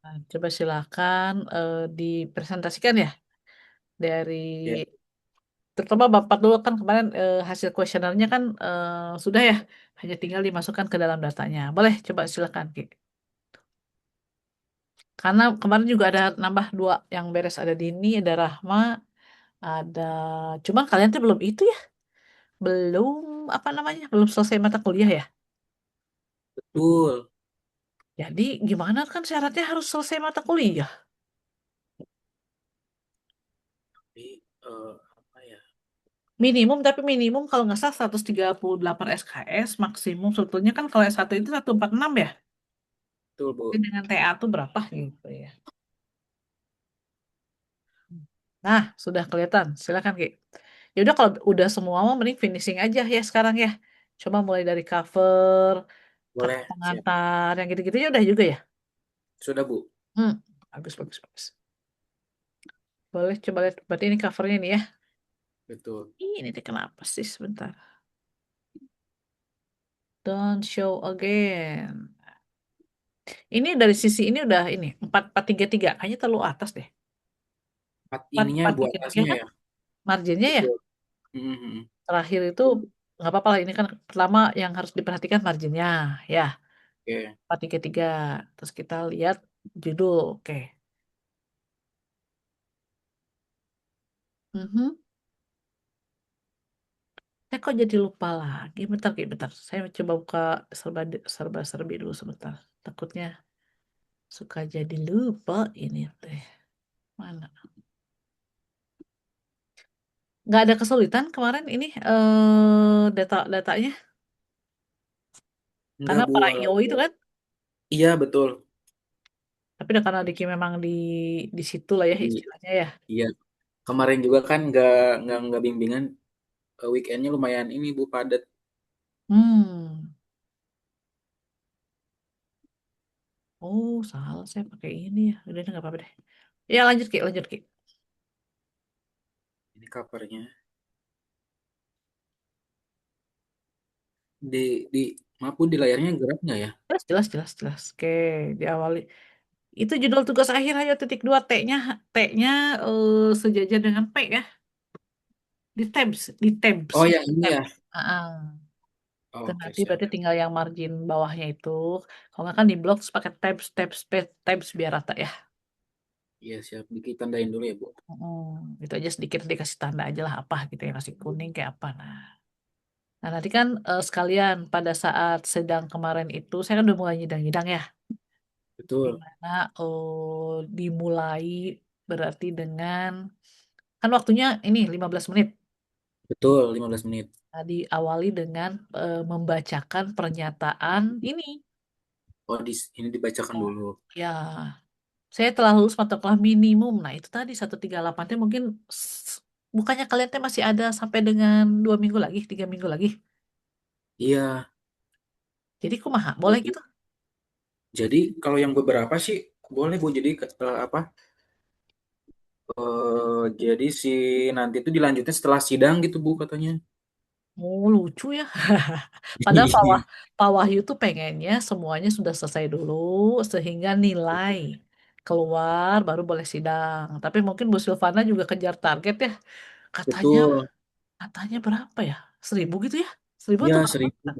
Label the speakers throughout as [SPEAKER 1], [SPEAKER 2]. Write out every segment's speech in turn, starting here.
[SPEAKER 1] Nah, coba silakan dipresentasikan ya dari
[SPEAKER 2] Ya,
[SPEAKER 1] terutama Bapak dulu kan kemarin hasil kuesionernya kan sudah ya, hanya tinggal dimasukkan ke dalam datanya. Boleh coba silakan Ki. Karena kemarin juga ada nambah dua yang beres, ada Dini, ada Rahma, ada cuman kalian tuh belum itu ya, belum apa namanya, belum selesai mata kuliah ya.
[SPEAKER 2] betul.
[SPEAKER 1] Jadi gimana kan syaratnya harus selesai mata kuliah.
[SPEAKER 2] Tapi apa ya?
[SPEAKER 1] Minimum, tapi minimum kalau nggak salah 138 SKS, maksimum sebetulnya kan kalau S1 itu 146 ya.
[SPEAKER 2] Betul,
[SPEAKER 1] Jadi
[SPEAKER 2] Bu.
[SPEAKER 1] dengan TA tuh berapa gitu ya. Nah, sudah kelihatan. Silakan, Ki. Ya udah kalau udah semua mah mending finishing aja ya sekarang ya. Coba mulai dari cover, kata
[SPEAKER 2] Boleh, siap.
[SPEAKER 1] pengantar, yang gitu-gitu ya udah juga ya.
[SPEAKER 2] Sudah, Bu.
[SPEAKER 1] Hmm, bagus, bagus, bagus. Boleh coba lihat. Berarti ini covernya nih ya.
[SPEAKER 2] Betul.
[SPEAKER 1] Ini nih kenapa sih sebentar. Don't show again. Ini dari sisi ini udah ini 4433. Kayaknya terlalu atas deh.
[SPEAKER 2] Empat
[SPEAKER 1] Empat
[SPEAKER 2] ininya
[SPEAKER 1] empat
[SPEAKER 2] Bu
[SPEAKER 1] tiga tiga
[SPEAKER 2] atasnya
[SPEAKER 1] kan
[SPEAKER 2] ya.
[SPEAKER 1] marginnya ya.
[SPEAKER 2] Betul. Mhm.
[SPEAKER 1] Terakhir itu nggak apa-apa lah. Ini kan pertama yang harus diperhatikan marginnya ya.
[SPEAKER 2] Oke.
[SPEAKER 1] 433. Terus kita lihat judul. Oke. Mhm. Saya kok jadi lupa lagi. Bentar, Ki, bentar. Saya coba buka serba serba serbi dulu sebentar. Takutnya suka jadi lupa ini teh. Mana? Nggak ada kesulitan kemarin ini data-datanya.
[SPEAKER 2] Enggak,
[SPEAKER 1] Karena
[SPEAKER 2] Bu.
[SPEAKER 1] para IO itu kan.
[SPEAKER 2] Iya, betul.
[SPEAKER 1] Tapi udah karena Diki memang di situ lah ya
[SPEAKER 2] Di-
[SPEAKER 1] istilahnya ya.
[SPEAKER 2] Iya. Kemarin juga kan nggak bimbingan. Weekendnya lumayan ini Bu padat.
[SPEAKER 1] Hmm. Oh, salah saya pakai ini ya. Udah nggak apa-apa deh. Ya lanjut Ki, lanjut Ki.
[SPEAKER 2] Ini covernya. Di maaf Bu, di layarnya gerak nggak ya?
[SPEAKER 1] Jelas, jelas, jelas, jelas. Oke, diawali. Itu judul tugas akhir aja titik dua T-nya sejajar dengan P ya. Di tabs
[SPEAKER 2] Oh,
[SPEAKER 1] ya.
[SPEAKER 2] yang ini
[SPEAKER 1] Tab.
[SPEAKER 2] ya.
[SPEAKER 1] Ah, itu
[SPEAKER 2] Oke,
[SPEAKER 1] nanti
[SPEAKER 2] siap.
[SPEAKER 1] berarti tinggal yang margin bawahnya itu. Kalau nggak kan di blok terus pakai tabs biar rata ya.
[SPEAKER 2] Iya, siap. Diki tandain dulu ya, Bu.
[SPEAKER 1] Itu aja sedikit dikasih tanda aja lah apa gitu yang kasih kuning kayak apa. Nah, nanti kan sekalian pada saat sedang kemarin itu saya kan udah mulai nyidang-nyidang ya. Di
[SPEAKER 2] Betul.
[SPEAKER 1] mana dimulai berarti dengan kan waktunya ini 15 menit.
[SPEAKER 2] Betul, 15 menit.
[SPEAKER 1] Nah, diawali dengan membacakan pernyataan ini.
[SPEAKER 2] Oh, ini dibacakan
[SPEAKER 1] Oh,
[SPEAKER 2] dulu.
[SPEAKER 1] ya, saya telah lulus mata kuliah minimum. Nah, itu tadi 138 teh mungkin bukannya kalian teh masih ada sampai dengan 2 minggu lagi, 3 minggu lagi.
[SPEAKER 2] Iya.
[SPEAKER 1] Jadi kumaha, boleh
[SPEAKER 2] Jadi,
[SPEAKER 1] gitu?
[SPEAKER 2] jadi kalau yang beberapa sih boleh Bu. Jadi apa? Jadi si nanti itu dilanjutnya setelah sidang gitu Bu katanya.
[SPEAKER 1] Oh, lucu ya. Padahal Pak Wahyu tuh pengennya semuanya sudah selesai dulu sehingga nilai keluar baru boleh sidang. Tapi mungkin Bu Silvana juga kejar target ya. Katanya
[SPEAKER 2] Betul.
[SPEAKER 1] katanya berapa ya? 1.000 gitu ya? 1.000 atau
[SPEAKER 2] Ya,
[SPEAKER 1] berapa?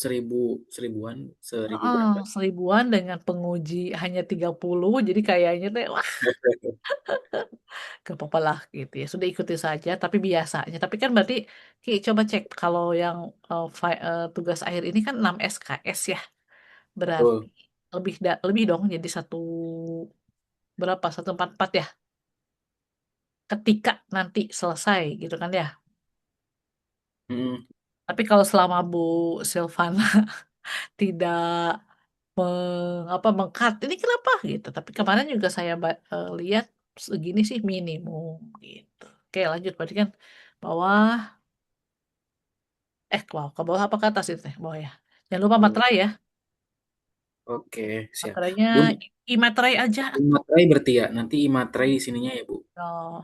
[SPEAKER 2] seribuan, seribu
[SPEAKER 1] Heeh,
[SPEAKER 2] berapa?
[SPEAKER 1] 1.000-an dengan penguji hanya 30, jadi kayaknya teh wah gak apa-apa lah gitu ya. Sudah ikuti saja tapi biasanya. Tapi kan berarti Ki, coba cek kalau yang tugas akhir ini kan 6 SKS ya. Berarti
[SPEAKER 2] Betul.
[SPEAKER 1] lebih dong jadi berapa? 144 ya. Ketika nanti selesai gitu kan ya.
[SPEAKER 2] Mm,
[SPEAKER 1] Tapi kalau selama Bu Silvana tidak mengkat ini kenapa gitu. Tapi kemarin juga saya lihat segini sih minimum gitu. Oke, lanjut berarti kan bawah ke bawah apa ke atas itu teh bawah ya. Jangan lupa
[SPEAKER 2] bawah.
[SPEAKER 1] materai ya.
[SPEAKER 2] Oke, siap.
[SPEAKER 1] Materainya
[SPEAKER 2] Bun,
[SPEAKER 1] materai aja tuh.
[SPEAKER 2] imaterai berarti ya. Nanti imaterai sininya ya Bu.
[SPEAKER 1] Oh,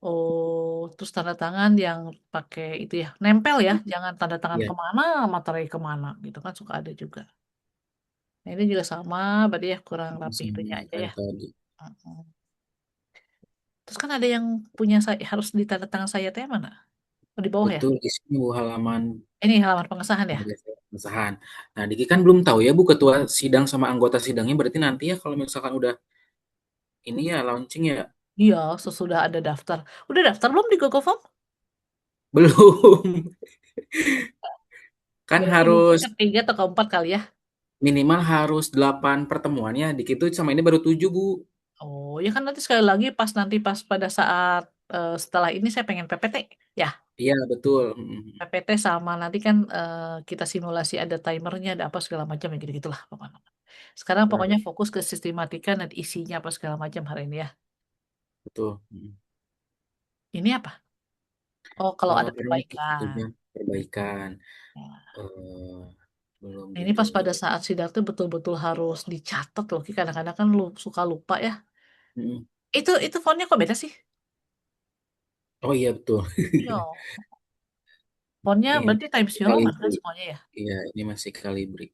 [SPEAKER 1] oh, terus tanda tangan yang pakai itu ya, nempel ya, jangan tanda tangan
[SPEAKER 2] Iya.
[SPEAKER 1] kemana, materai kemana gitu kan suka ada juga. Nah, ini juga sama, berarti ya kurang rapi itunya
[SPEAKER 2] Sama
[SPEAKER 1] aja ya.
[SPEAKER 2] kayak tadi.
[SPEAKER 1] Mm-mm. Terus kan ada yang punya saya harus di tanda tangan saya teh mana? Oh, di bawah ya?
[SPEAKER 2] Betul, di sini Bu, halaman
[SPEAKER 1] Ini halaman pengesahan ya?
[SPEAKER 2] pengesahan. Nah, Diki kan belum tahu ya Bu ketua sidang sama anggota sidangnya, berarti nanti ya kalau misalkan udah ini ya launching ya.
[SPEAKER 1] Iya, sesudah ada daftar. Udah daftar belum di Google Form?
[SPEAKER 2] Belum. Kan
[SPEAKER 1] Berarti mungkin
[SPEAKER 2] harus
[SPEAKER 1] ketiga atau keempat kali ya?
[SPEAKER 2] minimal harus 8 pertemuannya. Diki tuh sama ini baru 7 Bu.
[SPEAKER 1] Oh, ya kan nanti sekali lagi pas nanti pas pada saat setelah ini saya pengen PPT. Ya,
[SPEAKER 2] Iya, betul. Mm.
[SPEAKER 1] PPT sama nanti kan kita simulasi ada timernya, ada apa segala macam ya gitu-gitulah pokoknya. Sekarang
[SPEAKER 2] Nah,
[SPEAKER 1] pokoknya fokus ke sistematika dan isinya apa segala macam hari ini ya.
[SPEAKER 2] betul. Mm.
[SPEAKER 1] Ini apa? Oh, kalau ada
[SPEAKER 2] Ini
[SPEAKER 1] perbaikan.
[SPEAKER 2] itunya perbaikan.
[SPEAKER 1] Ya.
[SPEAKER 2] eh Belum
[SPEAKER 1] Nah, ini
[SPEAKER 2] juga.
[SPEAKER 1] pas pada saat sidang tuh betul-betul harus dicatat loh. Ki. Kadang-kadang kan lu suka lupa ya.
[SPEAKER 2] Mm.
[SPEAKER 1] Itu fontnya kok beda sih?
[SPEAKER 2] Oh iya betul.
[SPEAKER 1] Iya. Fontnya
[SPEAKER 2] Ini
[SPEAKER 1] berarti Times New Roman kan
[SPEAKER 2] Calibri.
[SPEAKER 1] semuanya ya.
[SPEAKER 2] Iya, ini masih Calibri.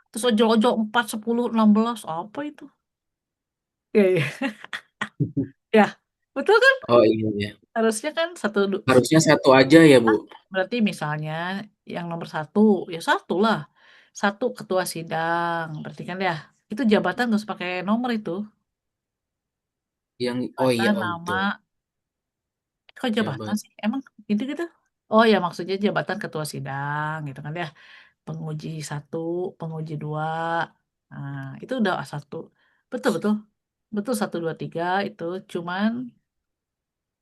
[SPEAKER 1] Terus ojol-ojol 4, 10, 16. Apa itu? Iya, iya. Ya, betul kan?
[SPEAKER 2] Oh iya ya.
[SPEAKER 1] Harusnya kan satu,
[SPEAKER 2] Harusnya satu aja ya, Bu.
[SPEAKER 1] berarti misalnya yang nomor satu, ya satu lah. Satu ketua sidang. Berarti kan ya, itu jabatan harus pakai nomor itu.
[SPEAKER 2] Yang oh iya,
[SPEAKER 1] Jabatan,
[SPEAKER 2] oh
[SPEAKER 1] nama,
[SPEAKER 2] betul.
[SPEAKER 1] kok jabatan
[SPEAKER 2] Jabat.
[SPEAKER 1] sih? Emang gitu-gitu? Oh ya, maksudnya jabatan ketua sidang gitu kan ya. Penguji satu, penguji dua. Nah, itu udah satu. Betul, betul. Betul, satu, dua, tiga itu. Cuman,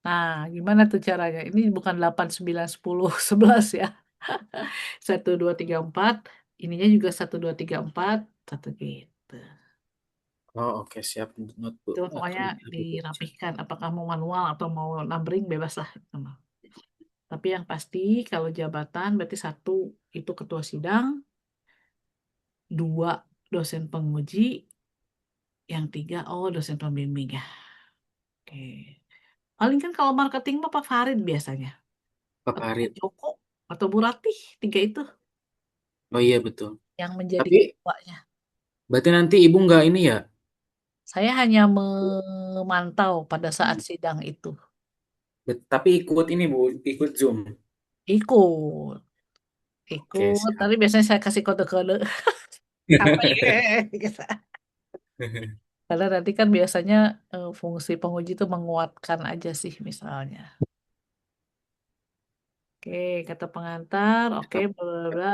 [SPEAKER 1] nah gimana tuh caranya? Ini bukan 8, 9, 10, 11 ya. Satu, dua, tiga, empat. Ininya juga satu, dua, tiga, empat. Satu gitu.
[SPEAKER 2] Oh oke siap not Bu.
[SPEAKER 1] Itu pokoknya
[SPEAKER 2] Akan aku baca.
[SPEAKER 1] dirapihkan. Apakah mau manual atau mau numbering, bebas lah. Gitu. Tapi yang pasti kalau jabatan berarti satu itu ketua sidang, dua dosen penguji, yang tiga oh dosen pembimbing ya. Oke. Paling kan kalau marketing mah Pak Farid biasanya. Atau Pak
[SPEAKER 2] Favorit.
[SPEAKER 1] Joko atau Bu Ratih. Tiga itu
[SPEAKER 2] Oh iya betul.
[SPEAKER 1] yang menjadi
[SPEAKER 2] Tapi
[SPEAKER 1] ketuanya.
[SPEAKER 2] berarti nanti Ibu nggak ini ya?
[SPEAKER 1] Saya hanya memantau pada saat sidang itu.
[SPEAKER 2] Tapi ikut ini Bu, ikut Zoom.
[SPEAKER 1] Ikut.
[SPEAKER 2] Oke
[SPEAKER 1] Ikut.
[SPEAKER 2] siap.
[SPEAKER 1] Tapi biasanya saya kasih kode-kode. Apa ya? Karena nanti kan biasanya fungsi penguji itu menguatkan aja sih misalnya. Oke, kata pengantar. Oke,
[SPEAKER 2] Siap.
[SPEAKER 1] bla bla bla.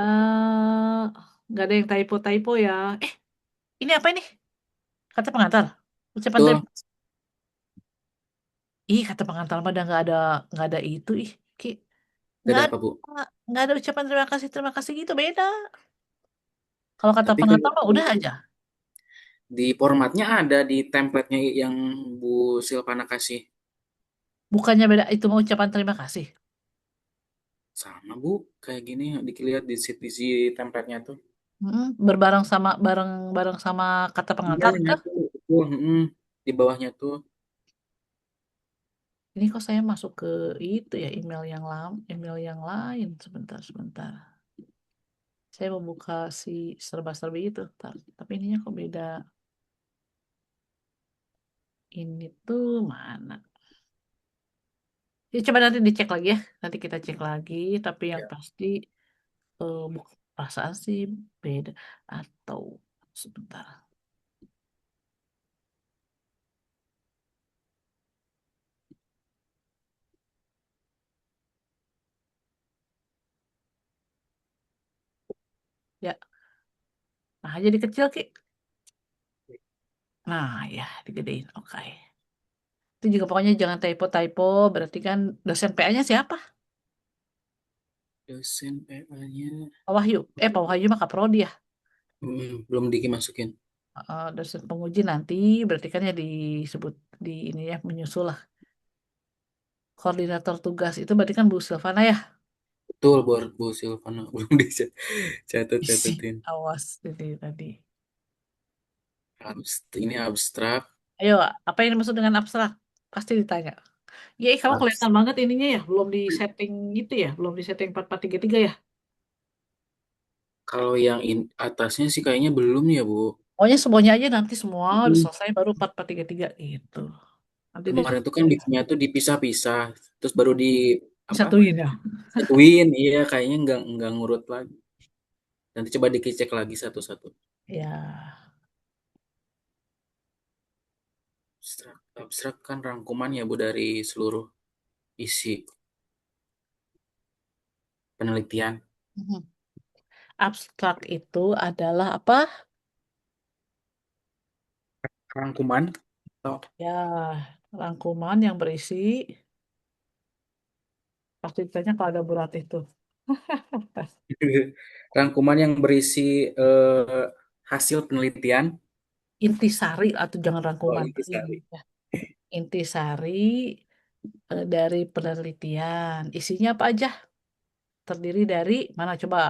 [SPEAKER 1] Nggak ada yang typo-typo ya. Eh, ini apa ini? Kata pengantar. Ucapan
[SPEAKER 2] Betul.
[SPEAKER 1] terima kasih. Ih, kata pengantar mah udah nggak ada itu ih. Ki,
[SPEAKER 2] Gak
[SPEAKER 1] nggak
[SPEAKER 2] ada
[SPEAKER 1] ada
[SPEAKER 2] apa Bu?
[SPEAKER 1] nggak ada ucapan terima kasih gitu beda. Kalau kata
[SPEAKER 2] Tapi
[SPEAKER 1] pengantar
[SPEAKER 2] kalau
[SPEAKER 1] mah udah aja.
[SPEAKER 2] di formatnya ada di template-nya yang Bu Silvana kasih.
[SPEAKER 1] Bukannya beda itu mau ucapan terima kasih.
[SPEAKER 2] Sama Bu, kayak gini dilihat di template-nya tuh.
[SPEAKER 1] Berbareng sama bareng bareng sama kata
[SPEAKER 2] Iya,
[SPEAKER 1] pengantar gitu.
[SPEAKER 2] nyatu. Betul, di bawahnya tuh.
[SPEAKER 1] Ini kok saya masuk ke itu ya email yang lain sebentar sebentar. Saya mau buka si serba-serbi itu. Ntar. Tapi ininya kok beda. Ini tuh mana? Ya, coba nanti dicek lagi ya. Nanti kita cek lagi. Tapi yang
[SPEAKER 2] Ya.
[SPEAKER 1] pasti perasaan sih beda. Atau sebentar. Ya, nah jadi kecil Ki. Nah ya, digedein. Oke. Itu juga pokoknya jangan typo-typo. Berarti kan dosen PA-nya siapa?
[SPEAKER 2] Dosen PA-nya
[SPEAKER 1] Pak Wahyu. Pak Wahyu mah Kaprodi ya.
[SPEAKER 2] belum Diki masukin.
[SPEAKER 1] Dosen penguji nanti berarti kan ya disebut di ini ya menyusul lah. Koordinator tugas itu berarti kan Bu Silvana ya.
[SPEAKER 2] Betul, buat Bu Silvana belum
[SPEAKER 1] Isi
[SPEAKER 2] dicatat-catatin.
[SPEAKER 1] awas ini tadi.
[SPEAKER 2] Ini abstrak,
[SPEAKER 1] Ayo, apa yang dimaksud dengan abstrak? Pasti ditanya. Ya, kamu
[SPEAKER 2] abs-
[SPEAKER 1] kelihatan banget ininya ya, belum di setting itu ya, belum di setting 4433 ya.
[SPEAKER 2] Kalau yang atasnya sih kayaknya belum ya, Bu.
[SPEAKER 1] Pokoknya semuanya aja nanti semua udah
[SPEAKER 2] Mm.
[SPEAKER 1] selesai baru 4 4 3 3 gitu. Nanti
[SPEAKER 2] Kemarin tuh kan
[SPEAKER 1] beres.
[SPEAKER 2] liftnya tuh dipisah-pisah, terus baru di apa?
[SPEAKER 1] Disatuin ya.
[SPEAKER 2] Satuin, iya kayaknya nggak ngurut lagi. Nanti coba dicek lagi satu-satu.
[SPEAKER 1] Ya.
[SPEAKER 2] Abstrak, abstrak kan rangkuman ya Bu dari seluruh isi penelitian.
[SPEAKER 1] Mhm. Abstrak itu adalah apa?
[SPEAKER 2] Rangkuman atau
[SPEAKER 1] Ya, rangkuman yang berisi pasti ditanya kalau ada berat itu.
[SPEAKER 2] rangkuman yang berisi hasil penelitian.
[SPEAKER 1] Intisari atau jangan
[SPEAKER 2] Oh,
[SPEAKER 1] rangkuman.
[SPEAKER 2] intisari.
[SPEAKER 1] Ya. Intisari dari penelitian. Isinya apa aja? Terdiri dari mana coba?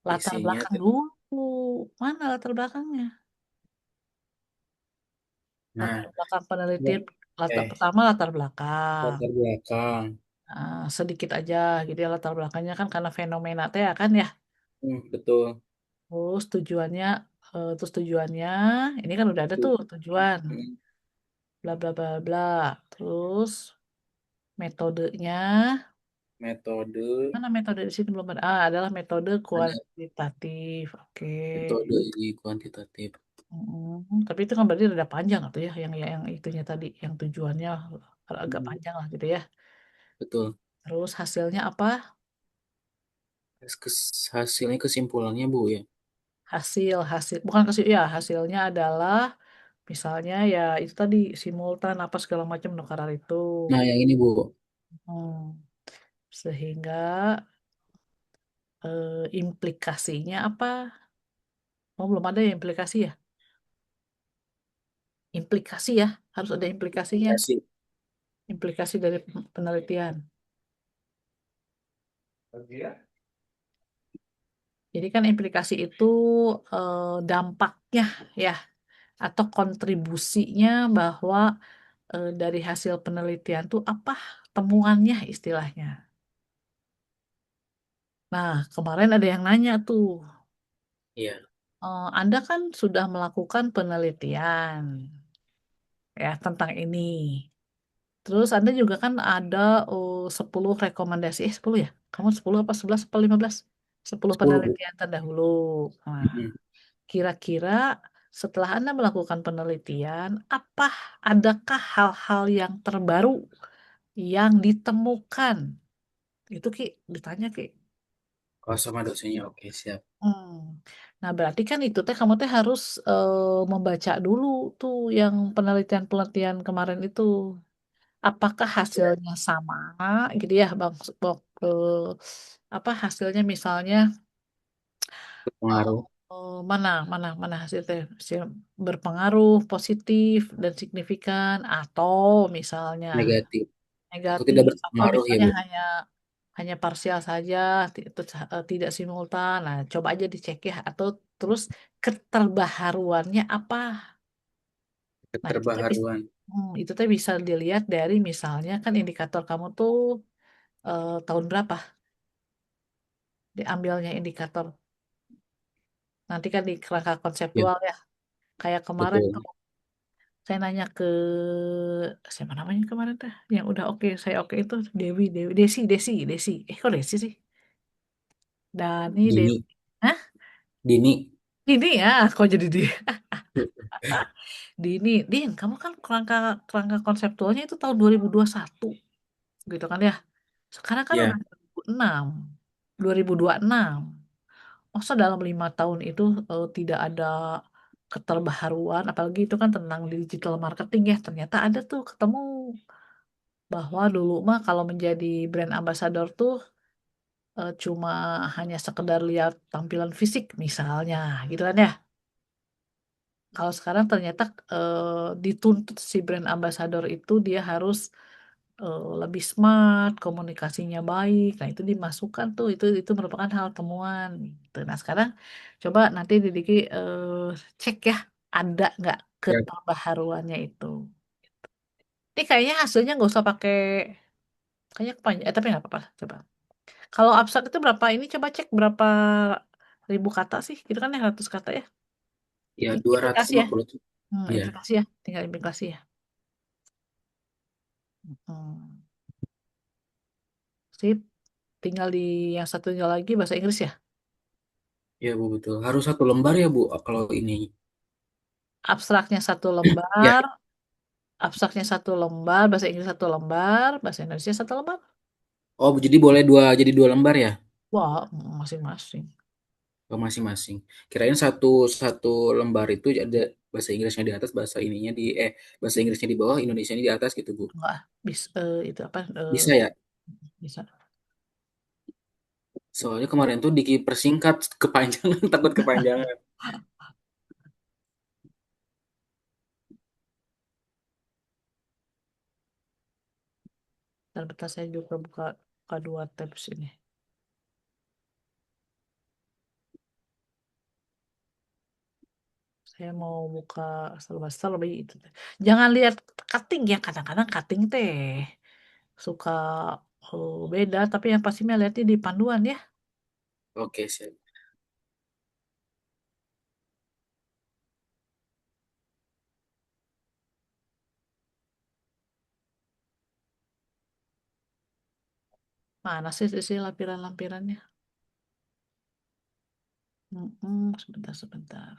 [SPEAKER 1] Latar
[SPEAKER 2] Isinya
[SPEAKER 1] belakang
[SPEAKER 2] tuh.
[SPEAKER 1] dulu. Mana latar belakangnya?
[SPEAKER 2] Nah,
[SPEAKER 1] Latar belakang penelitian. Latar
[SPEAKER 2] eh
[SPEAKER 1] pertama latar belakang.
[SPEAKER 2] latar belakang.
[SPEAKER 1] Sedikit aja gitu ya latar belakangnya kan karena fenomena teh ya kan ya.
[SPEAKER 2] Betul.
[SPEAKER 1] Terus tujuannya ini kan udah ada tuh tujuan
[SPEAKER 2] Hmm,
[SPEAKER 1] bla bla bla bla. Terus metodenya,
[SPEAKER 2] metode
[SPEAKER 1] mana metode di sini belum ada. Adalah metode
[SPEAKER 2] ada
[SPEAKER 1] kuantitatif. Oke.
[SPEAKER 2] metode uji kuantitatif.
[SPEAKER 1] Tapi itu kan berarti ada panjang atau ya yang itunya tadi yang tujuannya agak
[SPEAKER 2] Hmm,
[SPEAKER 1] panjang lah gitu ya.
[SPEAKER 2] betul.
[SPEAKER 1] Terus hasilnya apa?
[SPEAKER 2] Hasilnya kesimpulannya Bu ya.
[SPEAKER 1] Hasil hasil bukan kasih ya hasilnya adalah misalnya ya itu tadi simultan apa segala macam nukarar itu.
[SPEAKER 2] Nah, yang ini Bu.
[SPEAKER 1] Hmm. Sehingga implikasinya apa? Oh, belum ada ya implikasi ya? Implikasi ya, harus ada implikasinya.
[SPEAKER 2] Aplikasi.
[SPEAKER 1] Implikasi dari penelitian. Jadi kan implikasi itu dampaknya ya, atau kontribusinya bahwa dari hasil penelitian tuh apa temuannya istilahnya. Nah, kemarin ada yang nanya tuh,
[SPEAKER 2] Iya.
[SPEAKER 1] Anda kan sudah melakukan penelitian ya tentang ini. Terus Anda juga kan ada 10 rekomendasi, 10 ya? Kamu 10 apa 11 apa 15? 10
[SPEAKER 2] 10 Bu.
[SPEAKER 1] penelitian terdahulu. Nah,
[SPEAKER 2] Hmm.
[SPEAKER 1] kira-kira setelah Anda melakukan penelitian, adakah hal-hal yang terbaru yang ditemukan? Itu Ki, ditanya Ki.
[SPEAKER 2] Oh, sama dosennya. Oke, siap.
[SPEAKER 1] Hmm. Nah, berarti kan itu teh kamu teh harus membaca dulu tuh yang penelitian-penelitian kemarin itu. Apakah
[SPEAKER 2] Ya.
[SPEAKER 1] hasilnya sama gitu ya bang apa hasilnya misalnya eh,
[SPEAKER 2] Berpengaruh
[SPEAKER 1] mana mana mana hasil berpengaruh positif dan signifikan atau misalnya
[SPEAKER 2] negatif atau
[SPEAKER 1] negatif
[SPEAKER 2] tidak
[SPEAKER 1] atau
[SPEAKER 2] berpengaruh ya
[SPEAKER 1] misalnya
[SPEAKER 2] Bu.
[SPEAKER 1] hanya hanya parsial saja itu tidak simultan. Nah, coba aja dicek ya atau terus keterbaharuannya apa. Nah,
[SPEAKER 2] Keterbaharuan.
[SPEAKER 1] itu tuh bisa dilihat dari misalnya kan indikator kamu tuh tahun berapa diambilnya indikator. Nanti kan di kerangka
[SPEAKER 2] Ya,
[SPEAKER 1] konseptual ya. Kayak kemarin tuh
[SPEAKER 2] betul.
[SPEAKER 1] saya nanya ke siapa namanya kemarin teh yang udah oke saya oke itu Dewi Desi. Kok Desi sih? Dani Dewi.
[SPEAKER 2] Dini,
[SPEAKER 1] Hah?
[SPEAKER 2] Dini.
[SPEAKER 1] Ini ya, kok jadi dia? Dini, Din, kamu kan kerangka kerangka konseptualnya itu tahun 2021 gitu kan ya. Sekarang kan udah
[SPEAKER 2] Ya,
[SPEAKER 1] 2006. 2026. Masa dalam 5 tahun itu tidak ada keterbaharuan, apalagi itu kan tentang digital marketing ya. Ternyata ada tuh ketemu bahwa dulu mah kalau menjadi brand ambassador tuh cuma hanya sekedar lihat tampilan fisik misalnya, gitu kan ya. Kalau sekarang ternyata dituntut si brand ambassador itu dia harus lebih smart, komunikasinya baik. Nah, itu dimasukkan tuh, itu merupakan hal temuan gitu. Nah, sekarang coba nanti Didiki cek ya, ada nggak
[SPEAKER 2] ya.
[SPEAKER 1] keterbaharuannya itu. Ini kayaknya hasilnya nggak usah pakai, kayaknya kepanjang, tapi nggak apa-apa, coba. Kalau abstrak itu berapa ini coba cek berapa ribu kata sih? Gitu kan ya 100 kata ya?
[SPEAKER 2] Ya
[SPEAKER 1] Ini
[SPEAKER 2] dua ratus
[SPEAKER 1] implikasi
[SPEAKER 2] lima
[SPEAKER 1] ya?
[SPEAKER 2] puluh tuh. Iya.
[SPEAKER 1] Implikasi ya, tinggal implikasi ya. Hmm. Sip, tinggal di yang satunya lagi bahasa Inggris ya.
[SPEAKER 2] Iya Bu betul. Harus satu lembar ya Bu kalau ini.
[SPEAKER 1] Abstraknya satu
[SPEAKER 2] Ya.
[SPEAKER 1] lembar, abstraknya satu lembar, bahasa Inggris satu lembar, bahasa Indonesia satu lembar.
[SPEAKER 2] Oh jadi boleh jadi dua lembar ya?
[SPEAKER 1] Wah, masing-masing.
[SPEAKER 2] Oh, masing-masing. Kirain satu satu lembar itu ada bahasa Inggrisnya di atas, bahasa ininya di bahasa Inggrisnya di bawah, Indonesianya di atas gitu Bu.
[SPEAKER 1] Enggak, bisa itu apa?
[SPEAKER 2] Bisa ya?
[SPEAKER 1] Bisa.
[SPEAKER 2] Soalnya kemarin tuh persingkat kepanjangan, takut kepanjangan.
[SPEAKER 1] Dan bentar saya juga buka dua tabs ini. Saya mau buka serba-serbi itu. Jangan lihat cutting ya, kadang-kadang cutting teh suka beda, tapi yang pasti mah lihatnya di panduan ya.
[SPEAKER 2] Oke, siap.
[SPEAKER 1] Mana sih sisi lampiran-lampirannya? Sebentar, sebentar.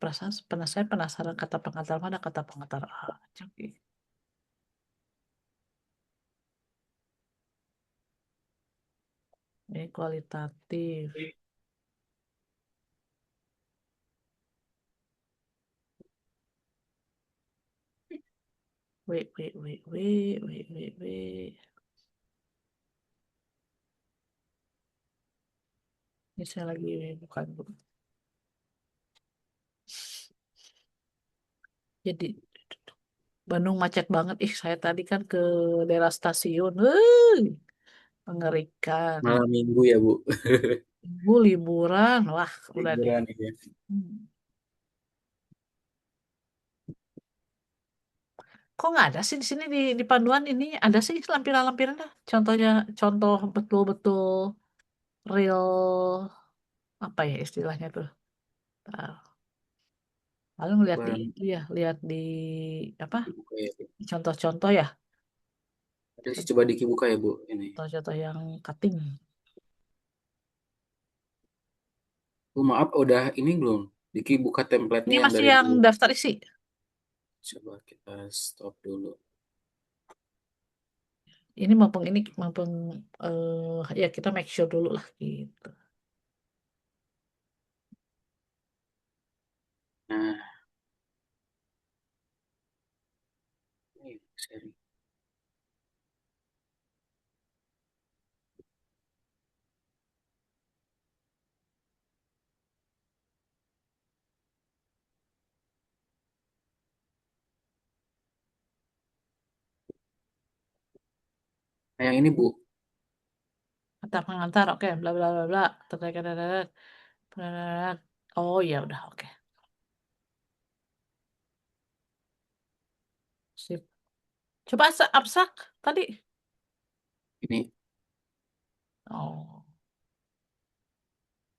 [SPEAKER 1] Perasaan saya penasaran kata pengantar mana kata pengantar aja. Ini kualitatif. Wait, wait, wait, wait, wait, wait, wait. Ini saya lagi bukan. Jadi Bandung macet banget. Ih, saya tadi kan ke daerah stasiun. Mengerikan.
[SPEAKER 2] Malam minggu ya Bu.
[SPEAKER 1] Ibu liburan. Wah, udah deh.
[SPEAKER 2] Liburan ya.
[SPEAKER 1] Hmm. Kok nggak ada sih di sini di panduan ini? Ada sih lampiran-lampiran dah. Contohnya, contoh betul-betul real apa ya istilahnya tuh. Nah, lalu ngeliat di
[SPEAKER 2] Barang
[SPEAKER 1] itu ya, lihat di apa?
[SPEAKER 2] dibuka ya Bu.
[SPEAKER 1] Contoh-contoh ya,
[SPEAKER 2] Ada sih, coba dibuka ya Bu ini.
[SPEAKER 1] contoh-contoh yang cutting.
[SPEAKER 2] Bu maaf udah ini belum? Diki buka
[SPEAKER 1] Ini
[SPEAKER 2] template-nya yang
[SPEAKER 1] masih
[SPEAKER 2] dari
[SPEAKER 1] yang
[SPEAKER 2] dulu.
[SPEAKER 1] daftar isi.
[SPEAKER 2] Coba kita stop dulu.
[SPEAKER 1] Ini mumpung ya kita make sure dulu lah gitu.
[SPEAKER 2] Nah, ini seri. Nah, yang ini Bu.
[SPEAKER 1] Antar pengantar, oke, bla bla bla bla. Terkait oh ya udah oke. Sip. Coba abstrak tadi.
[SPEAKER 2] Ini
[SPEAKER 1] Oh.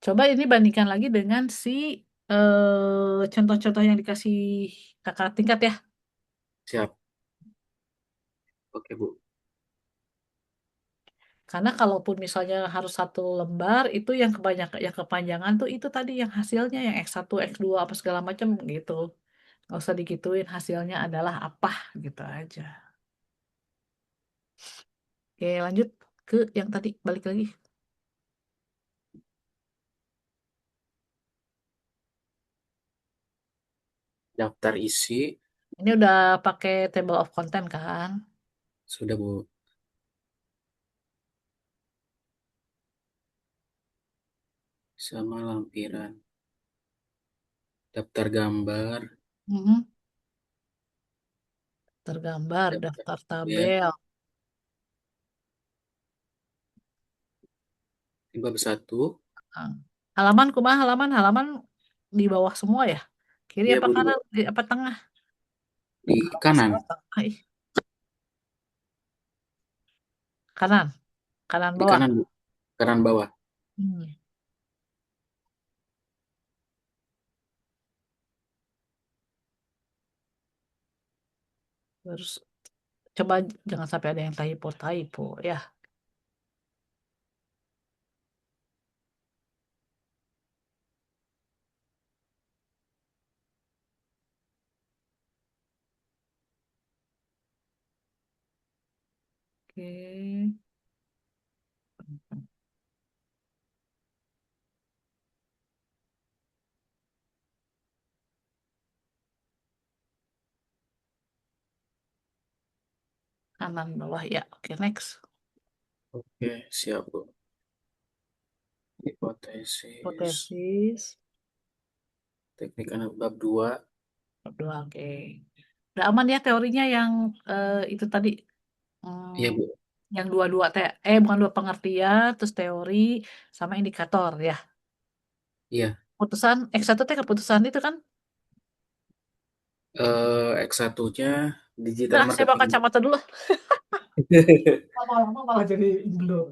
[SPEAKER 1] Coba ini bandingkan lagi dengan si contoh-contoh yang dikasih kakak tingkat ya.
[SPEAKER 2] siap. Oke Bu.
[SPEAKER 1] Karena kalaupun misalnya harus satu lembar itu yang kepanjangan tuh itu tadi yang hasilnya yang X1, X2 apa segala macam gitu. Nggak usah digituin hasilnya adalah apa gitu aja. Oke, lanjut ke yang tadi balik lagi.
[SPEAKER 2] Daftar isi
[SPEAKER 1] Ini udah pakai table of content kan?
[SPEAKER 2] sudah Bu. Sama lampiran. Daftar gambar,
[SPEAKER 1] Mhm. Tergambar
[SPEAKER 2] daftar
[SPEAKER 1] daftar
[SPEAKER 2] tabel,
[SPEAKER 1] tabel.
[SPEAKER 2] bab satu.
[SPEAKER 1] Nah, halaman kumaha halaman halaman di bawah semua ya? Kiri
[SPEAKER 2] Iya
[SPEAKER 1] apa
[SPEAKER 2] Bu di
[SPEAKER 1] kanan?
[SPEAKER 2] bawah.
[SPEAKER 1] Apa tengah?
[SPEAKER 2] Di kanan,
[SPEAKER 1] Ai, kanan, kanan
[SPEAKER 2] di
[SPEAKER 1] bawah.
[SPEAKER 2] kanan Bu. Kanan bawah.
[SPEAKER 1] Hmm. Terus coba jangan sampai ada yang typo-typo ya. Oke, kanan bawah ya. Oke, next.
[SPEAKER 2] Oke, siap Bu. Hipotesis,
[SPEAKER 1] Hipotesis.
[SPEAKER 2] teknik anak bab 2.
[SPEAKER 1] Berdua, oke. Udah aman ya teorinya yang itu tadi.
[SPEAKER 2] Iya
[SPEAKER 1] Hmm,
[SPEAKER 2] Bu.
[SPEAKER 1] yang dua-dua bukan dua pengertian, terus teori sama indikator ya.
[SPEAKER 2] Iya.
[SPEAKER 1] Putusan X1 teh keputusan itu kan.
[SPEAKER 2] X1-nya digital
[SPEAKER 1] Udah, saya bawa
[SPEAKER 2] marketing.
[SPEAKER 1] kacamata dulu. Lama-lama malah jadi blur.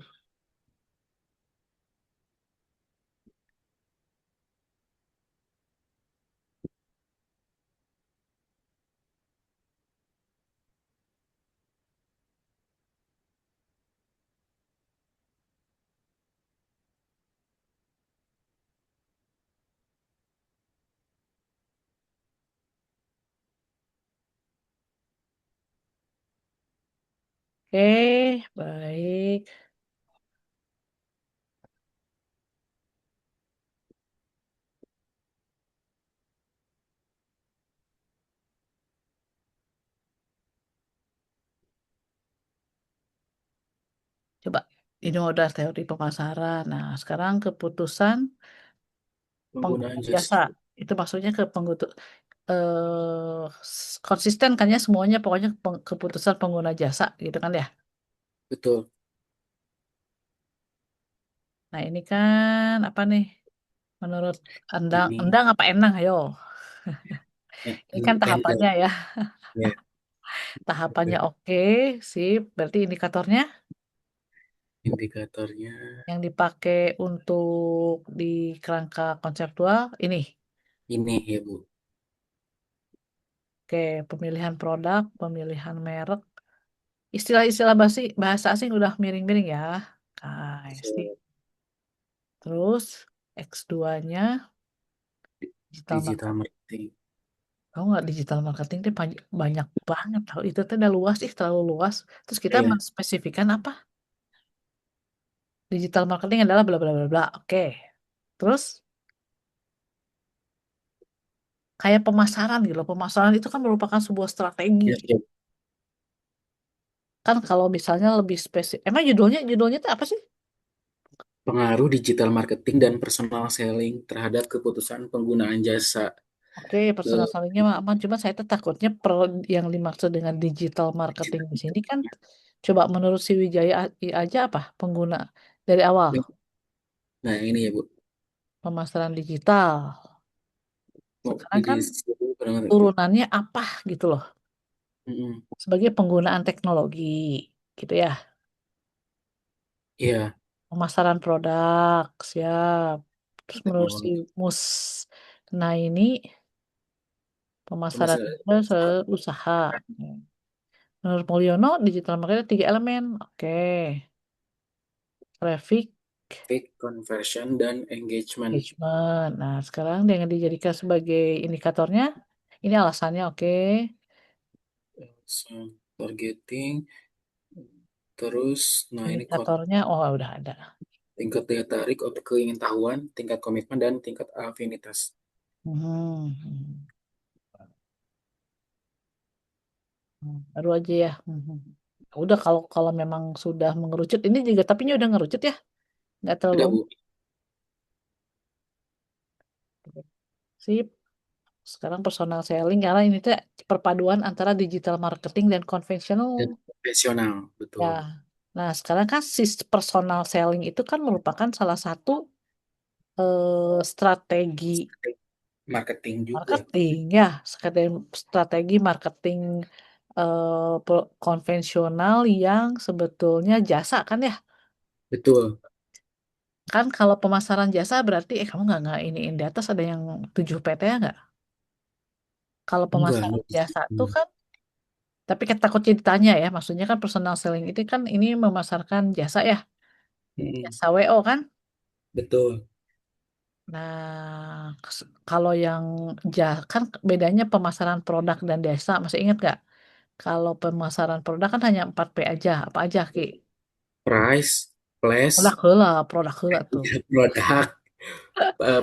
[SPEAKER 1] Oke, baik. Coba ini udah teori pemasaran. Nah, sekarang keputusan pengguna
[SPEAKER 2] Penggunaan
[SPEAKER 1] jasa.
[SPEAKER 2] jasa.
[SPEAKER 1] Itu maksudnya konsisten kan ya semuanya pokoknya keputusan pengguna jasa gitu kan ya.
[SPEAKER 2] Betul.
[SPEAKER 1] Nah, ini kan apa nih? Menurut Endang,
[SPEAKER 2] Ini
[SPEAKER 1] Endang apa Enang? Ayo. Ini
[SPEAKER 2] ini
[SPEAKER 1] kan
[SPEAKER 2] Ender.
[SPEAKER 1] tahapannya ya.
[SPEAKER 2] Ya,
[SPEAKER 1] Tahapannya oke, sip. Berarti indikatornya
[SPEAKER 2] indikatornya
[SPEAKER 1] yang dipakai untuk di kerangka konseptual ini.
[SPEAKER 2] ini ya Bu.
[SPEAKER 1] Oke, pemilihan produk, pemilihan merek, istilah-istilah bahasa asing udah miring-miring ya. Sip.
[SPEAKER 2] So,
[SPEAKER 1] Terus X2-nya digital
[SPEAKER 2] digital
[SPEAKER 1] marketing.
[SPEAKER 2] marketing.
[SPEAKER 1] Tahu nggak digital marketing itu banyak banget tahu. Itu tuh udah luas sih, terlalu luas. Terus kita
[SPEAKER 2] Ya,
[SPEAKER 1] menspesifikkan apa? Digital marketing adalah bla bla bla bla. Oke. Terus kayak pemasaran gitu loh. Pemasaran itu kan merupakan sebuah strategi.
[SPEAKER 2] ya, ya.
[SPEAKER 1] Kan kalau misalnya lebih spesifik. Emang judulnya itu apa sih?
[SPEAKER 2] Pengaruh digital marketing dan personal selling terhadap keputusan penggunaan jasa.
[SPEAKER 1] Oke, personal
[SPEAKER 2] Eh,
[SPEAKER 1] sellingnya mah aman. Cuma saya tuh takutnya yang dimaksud dengan digital marketing
[SPEAKER 2] digital
[SPEAKER 1] di sini kan coba menurut si Wijaya aja apa pengguna dari awal
[SPEAKER 2] marketing. Nah, ini ya Bu.
[SPEAKER 1] pemasaran digital.
[SPEAKER 2] Mau
[SPEAKER 1] Sekarang
[SPEAKER 2] jadi
[SPEAKER 1] kan
[SPEAKER 2] benar itu.
[SPEAKER 1] turunannya apa gitu loh
[SPEAKER 2] Mm-mm.
[SPEAKER 1] sebagai penggunaan teknologi gitu ya.
[SPEAKER 2] Iya,
[SPEAKER 1] Pemasaran produk siap. Terus menurut si
[SPEAKER 2] teknologi.
[SPEAKER 1] Mus, nah ini pemasaran
[SPEAKER 2] Pemasaran
[SPEAKER 1] juga usaha. Menurut Mulyono digital marketing 3 elemen. Oke, traffic,
[SPEAKER 2] conversion dan engagement.
[SPEAKER 1] engagement. Nah sekarang dengan dijadikan sebagai indikatornya, ini alasannya oke.
[SPEAKER 2] So, targeting. Terus, nah ini
[SPEAKER 1] Indikatornya oh udah ada.
[SPEAKER 2] tingkat daya tarik, keingintahuan, tingkat komitmen, dan tingkat afinitas.
[SPEAKER 1] Hmm. Baru aja ya. Udah kalau kalau memang sudah mengerucut ini juga tapi ini udah ngerucut ya, nggak terlalu
[SPEAKER 2] Sudah, Bu.
[SPEAKER 1] sip. Sekarang personal selling karena ini tuh perpaduan antara digital marketing dan konvensional
[SPEAKER 2] Dan profesional,
[SPEAKER 1] ya.
[SPEAKER 2] betul.
[SPEAKER 1] Nah, sekarang kan personal selling itu kan merupakan salah satu strategi
[SPEAKER 2] marketing juga.
[SPEAKER 1] Marketing ya, strategi marketing konvensional yang sebetulnya jasa kan ya.
[SPEAKER 2] Betul.
[SPEAKER 1] Kan kalau pemasaran jasa berarti kamu nggak iniin di atas ada yang 7 PT ya nggak? Kalau pemasaran
[SPEAKER 2] Enggak bisa.
[SPEAKER 1] jasa tuh kan, tapi kita takutnya ditanya ya, maksudnya kan personal selling itu kan ini memasarkan jasa ya,
[SPEAKER 2] Mm-mm.
[SPEAKER 1] jasa WO kan.
[SPEAKER 2] Betul.
[SPEAKER 1] Nah, kalau yang kan bedanya pemasaran produk dan jasa, masih ingat nggak? Kalau pemasaran produk kan hanya 4P aja, apa aja Ki?
[SPEAKER 2] Price, place,
[SPEAKER 1] Produk heula tuh.
[SPEAKER 2] produk,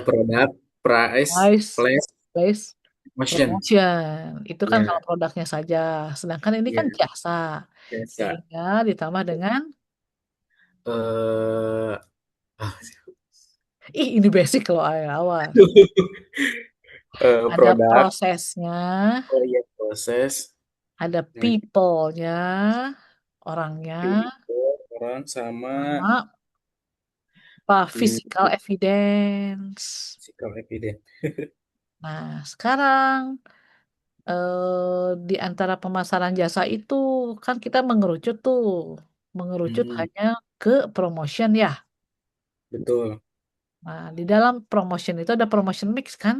[SPEAKER 2] produk, price,
[SPEAKER 1] Price,
[SPEAKER 2] place,
[SPEAKER 1] place,
[SPEAKER 2] motion.
[SPEAKER 1] promotion. Itu kan kalau
[SPEAKER 2] Ya,
[SPEAKER 1] produknya saja. Sedangkan ini
[SPEAKER 2] ya,
[SPEAKER 1] kan jasa.
[SPEAKER 2] biasa.
[SPEAKER 1] Sehingga ditambah dengan,
[SPEAKER 2] Eh, ah,
[SPEAKER 1] ih ini basic loh awal. Ada
[SPEAKER 2] produk,
[SPEAKER 1] prosesnya,
[SPEAKER 2] oh iya, proses,
[SPEAKER 1] ada
[SPEAKER 2] nah,
[SPEAKER 1] people-nya, orangnya,
[SPEAKER 2] itu orang sama
[SPEAKER 1] sama apa,
[SPEAKER 2] hmm,
[SPEAKER 1] physical evidence.
[SPEAKER 2] physical evidence.
[SPEAKER 1] Nah, sekarang di antara pemasaran jasa itu kan kita mengerucut tuh, mengerucut
[SPEAKER 2] Hmm,
[SPEAKER 1] hanya ke promotion ya.
[SPEAKER 2] betul.
[SPEAKER 1] Nah, di dalam promotion itu ada promotion mix kan?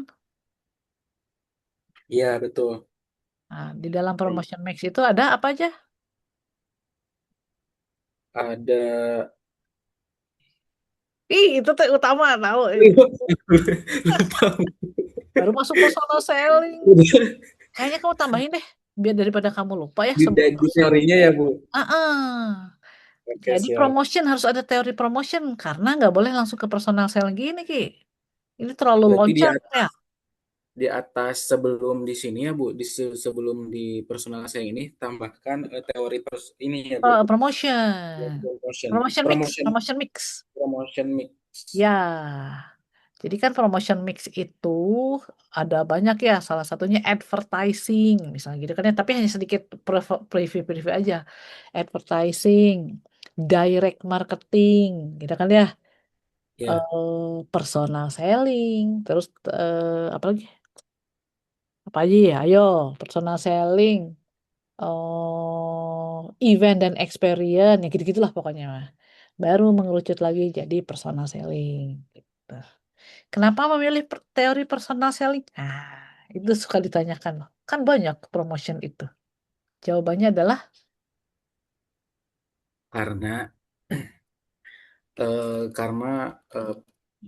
[SPEAKER 2] Iya, betul.
[SPEAKER 1] Nah, di dalam promotion mix itu ada apa aja?
[SPEAKER 2] Ada.
[SPEAKER 1] Ih, itu tuh utama tahu.
[SPEAKER 2] Lupa.
[SPEAKER 1] Baru masuk personal selling. Kayaknya kamu tambahin deh, biar daripada kamu lupa ya
[SPEAKER 2] Di,
[SPEAKER 1] sebelum
[SPEAKER 2] di
[SPEAKER 1] masuk.
[SPEAKER 2] teorinya ya, Bu.
[SPEAKER 1] Ah, ah.
[SPEAKER 2] Oke,
[SPEAKER 1] Jadi
[SPEAKER 2] siap.
[SPEAKER 1] promotion harus ada teori promotion karena nggak boleh langsung ke personal selling gini, Ki. Ini terlalu
[SPEAKER 2] Berarti
[SPEAKER 1] loncat ya.
[SPEAKER 2] di atas sebelum di sini ya, Bu, sebelum di personal saya ini tambahkan teori ini ya, Bu.
[SPEAKER 1] Promotion.
[SPEAKER 2] Promotion,
[SPEAKER 1] Promotion mix,
[SPEAKER 2] promotion,
[SPEAKER 1] promotion mix.
[SPEAKER 2] promotion mix.
[SPEAKER 1] Ya. Jadi kan promotion mix itu ada banyak ya, salah satunya advertising, misalnya gitu kan ya, tapi hanya sedikit preview-preview aja. Advertising, direct marketing, gitu kan ya,
[SPEAKER 2] Ya,
[SPEAKER 1] personal selling, terus apa lagi? Apa aja ya? Ayo, personal selling, event dan experience, ya gitu-gitulah pokoknya mah. Baru mengerucut lagi jadi personal selling. Gitu. Kenapa memilih teori personal selling? Nah, itu suka ditanyakan loh. Kan banyak promotion itu. Jawabannya adalah
[SPEAKER 2] karena karena eh,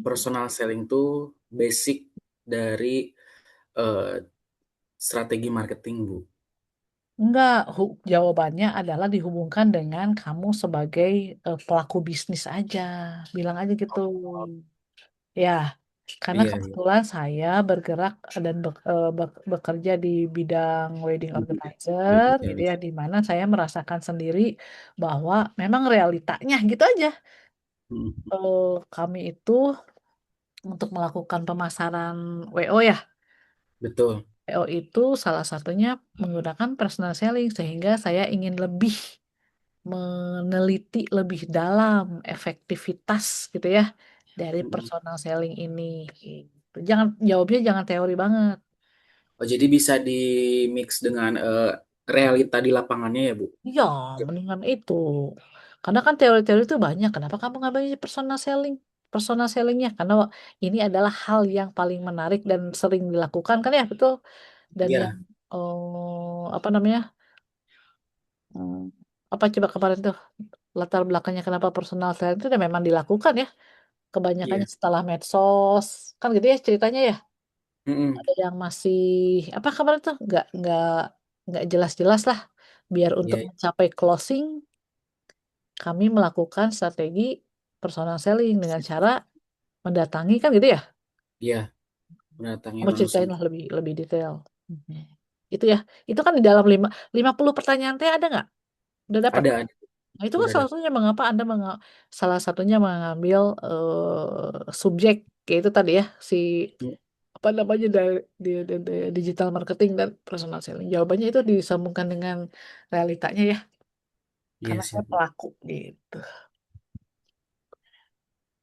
[SPEAKER 2] personal selling itu basic dari eh, strategi marketing, Bu.
[SPEAKER 1] enggak. Jawabannya adalah dihubungkan dengan kamu sebagai pelaku bisnis aja. Bilang aja gitu. Ya, karena
[SPEAKER 2] Iya, iya.
[SPEAKER 1] kebetulan saya bergerak dan bekerja di bidang wedding
[SPEAKER 2] Di bidang
[SPEAKER 1] organizer,
[SPEAKER 2] wedding
[SPEAKER 1] gitu ya,
[SPEAKER 2] service.
[SPEAKER 1] di mana saya merasakan sendiri bahwa memang realitanya gitu aja.
[SPEAKER 2] Hmm,
[SPEAKER 1] Kami itu untuk melakukan pemasaran WO ya.
[SPEAKER 2] betul.
[SPEAKER 1] WO itu salah satunya menggunakan personal selling sehingga saya ingin lebih meneliti lebih dalam efektivitas gitu ya dari
[SPEAKER 2] Hmm.
[SPEAKER 1] personal selling ini. Gitu. Jangan jawabnya jangan teori banget.
[SPEAKER 2] Oh, jadi bisa di mix dengan realita di lapangannya ya, Bu?
[SPEAKER 1] Iya, mendingan itu. Karena kan teori-teori itu banyak. Kenapa kamu ngambilnya personal selling? Personal sellingnya karena ini adalah hal yang paling menarik dan sering dilakukan kan ya, betul. Dan yang
[SPEAKER 2] Ya,
[SPEAKER 1] apa namanya? hmm, apa coba kemarin tuh latar belakangnya kenapa personal selling itu udah memang dilakukan ya. Kebanyakannya
[SPEAKER 2] iya.
[SPEAKER 1] setelah medsos kan gitu ya ceritanya ya.
[SPEAKER 2] Mm-mm.
[SPEAKER 1] Ada yang masih apa kemarin tuh nggak jelas-jelas lah. Biar untuk
[SPEAKER 2] Iya,
[SPEAKER 1] mencapai closing kami melakukan strategi personal selling dengan cara mendatangi kan gitu ya.
[SPEAKER 2] iya, mendatangi
[SPEAKER 1] Kamu
[SPEAKER 2] langsung.
[SPEAKER 1] ceritain lah lebih lebih detail. Mhm. Itu ya. Itu kan di dalam 50 pertanyaan teh ada nggak? Udah dapat.
[SPEAKER 2] Ada,
[SPEAKER 1] Nah, itu kan
[SPEAKER 2] udah
[SPEAKER 1] salah
[SPEAKER 2] ada.
[SPEAKER 1] satunya mengapa Anda salah satunya mengambil subjek kayak itu tadi ya si
[SPEAKER 2] Mm,
[SPEAKER 1] apa namanya di digital marketing dan personal selling. Jawabannya itu disambungkan dengan realitanya ya,
[SPEAKER 2] iya
[SPEAKER 1] karena
[SPEAKER 2] sih,
[SPEAKER 1] saya
[SPEAKER 2] Bu.
[SPEAKER 1] pelaku gitu.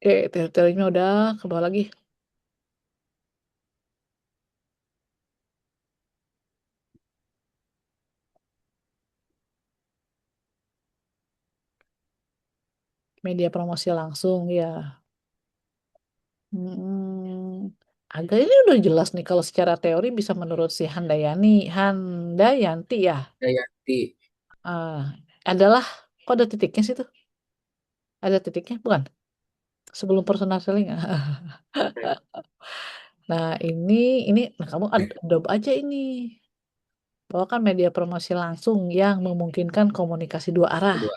[SPEAKER 1] Oke, teorinya udah ke bawah lagi. Media promosi langsung ya. Hmm, agak ini udah jelas nih kalau secara teori bisa menurut si Handayanti ya.
[SPEAKER 2] Dayanti.
[SPEAKER 1] Ah, adalah kok ada titiknya situ? Ada titiknya bukan? Sebelum personal selling. Nah, nah kamu adopt aja ini. Bahwa kan media promosi langsung yang memungkinkan komunikasi dua arah.
[SPEAKER 2] Kedua.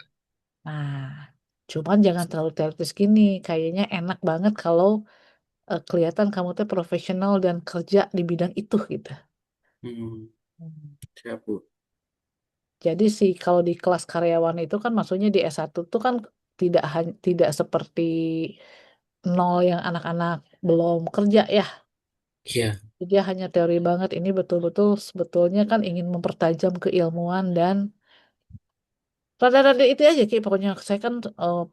[SPEAKER 1] Nah, cuman jangan terlalu teoritis gini. Kayaknya enak banget kalau kelihatan kamu tuh profesional dan kerja di bidang itu gitu.
[SPEAKER 2] Hmm,
[SPEAKER 1] Hmm.
[SPEAKER 2] siap, Bu.
[SPEAKER 1] Jadi sih kalau di kelas karyawan itu kan maksudnya di S1 tuh kan tidak seperti nol yang anak-anak belum kerja ya.
[SPEAKER 2] Iya,
[SPEAKER 1] Jadi dia hanya teori banget. Ini betul-betul sebetulnya kan ingin mempertajam keilmuan dan rada-rada itu aja Ki. Pokoknya saya kan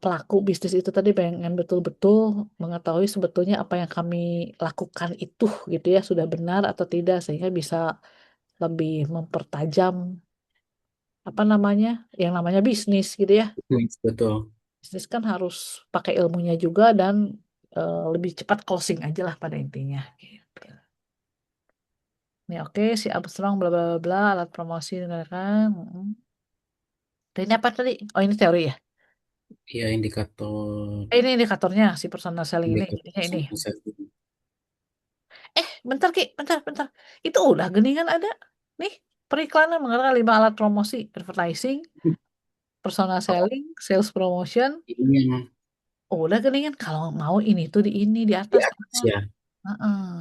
[SPEAKER 1] pelaku bisnis itu tadi pengen betul-betul mengetahui sebetulnya apa yang kami lakukan itu gitu ya sudah benar atau tidak sehingga bisa lebih mempertajam apa namanya yang namanya bisnis gitu ya.
[SPEAKER 2] betul.
[SPEAKER 1] Bisnis kan harus pakai ilmunya juga dan lebih cepat closing aja lah pada intinya. Gitu. Nih oke si Armstrong bla bla bla bla, alat promosi kan. Dan ini apa tadi? Oh ini teori ya.
[SPEAKER 2] Iya, indikator,
[SPEAKER 1] Ini indikatornya si personal selling ini.
[SPEAKER 2] indikator
[SPEAKER 1] Ininya ini.
[SPEAKER 2] personal selling.
[SPEAKER 1] Bentar Ki, bentar, bentar. Itu udah geningan ada. Nih, periklanan menggunakan 5 alat promosi, advertising, personal
[SPEAKER 2] Oh,
[SPEAKER 1] selling, sales promotion.
[SPEAKER 2] ini yang
[SPEAKER 1] Oh, udah geningan. Kalau mau ini tuh di ini di
[SPEAKER 2] di
[SPEAKER 1] atas.
[SPEAKER 2] atas ya.
[SPEAKER 1] Heeh.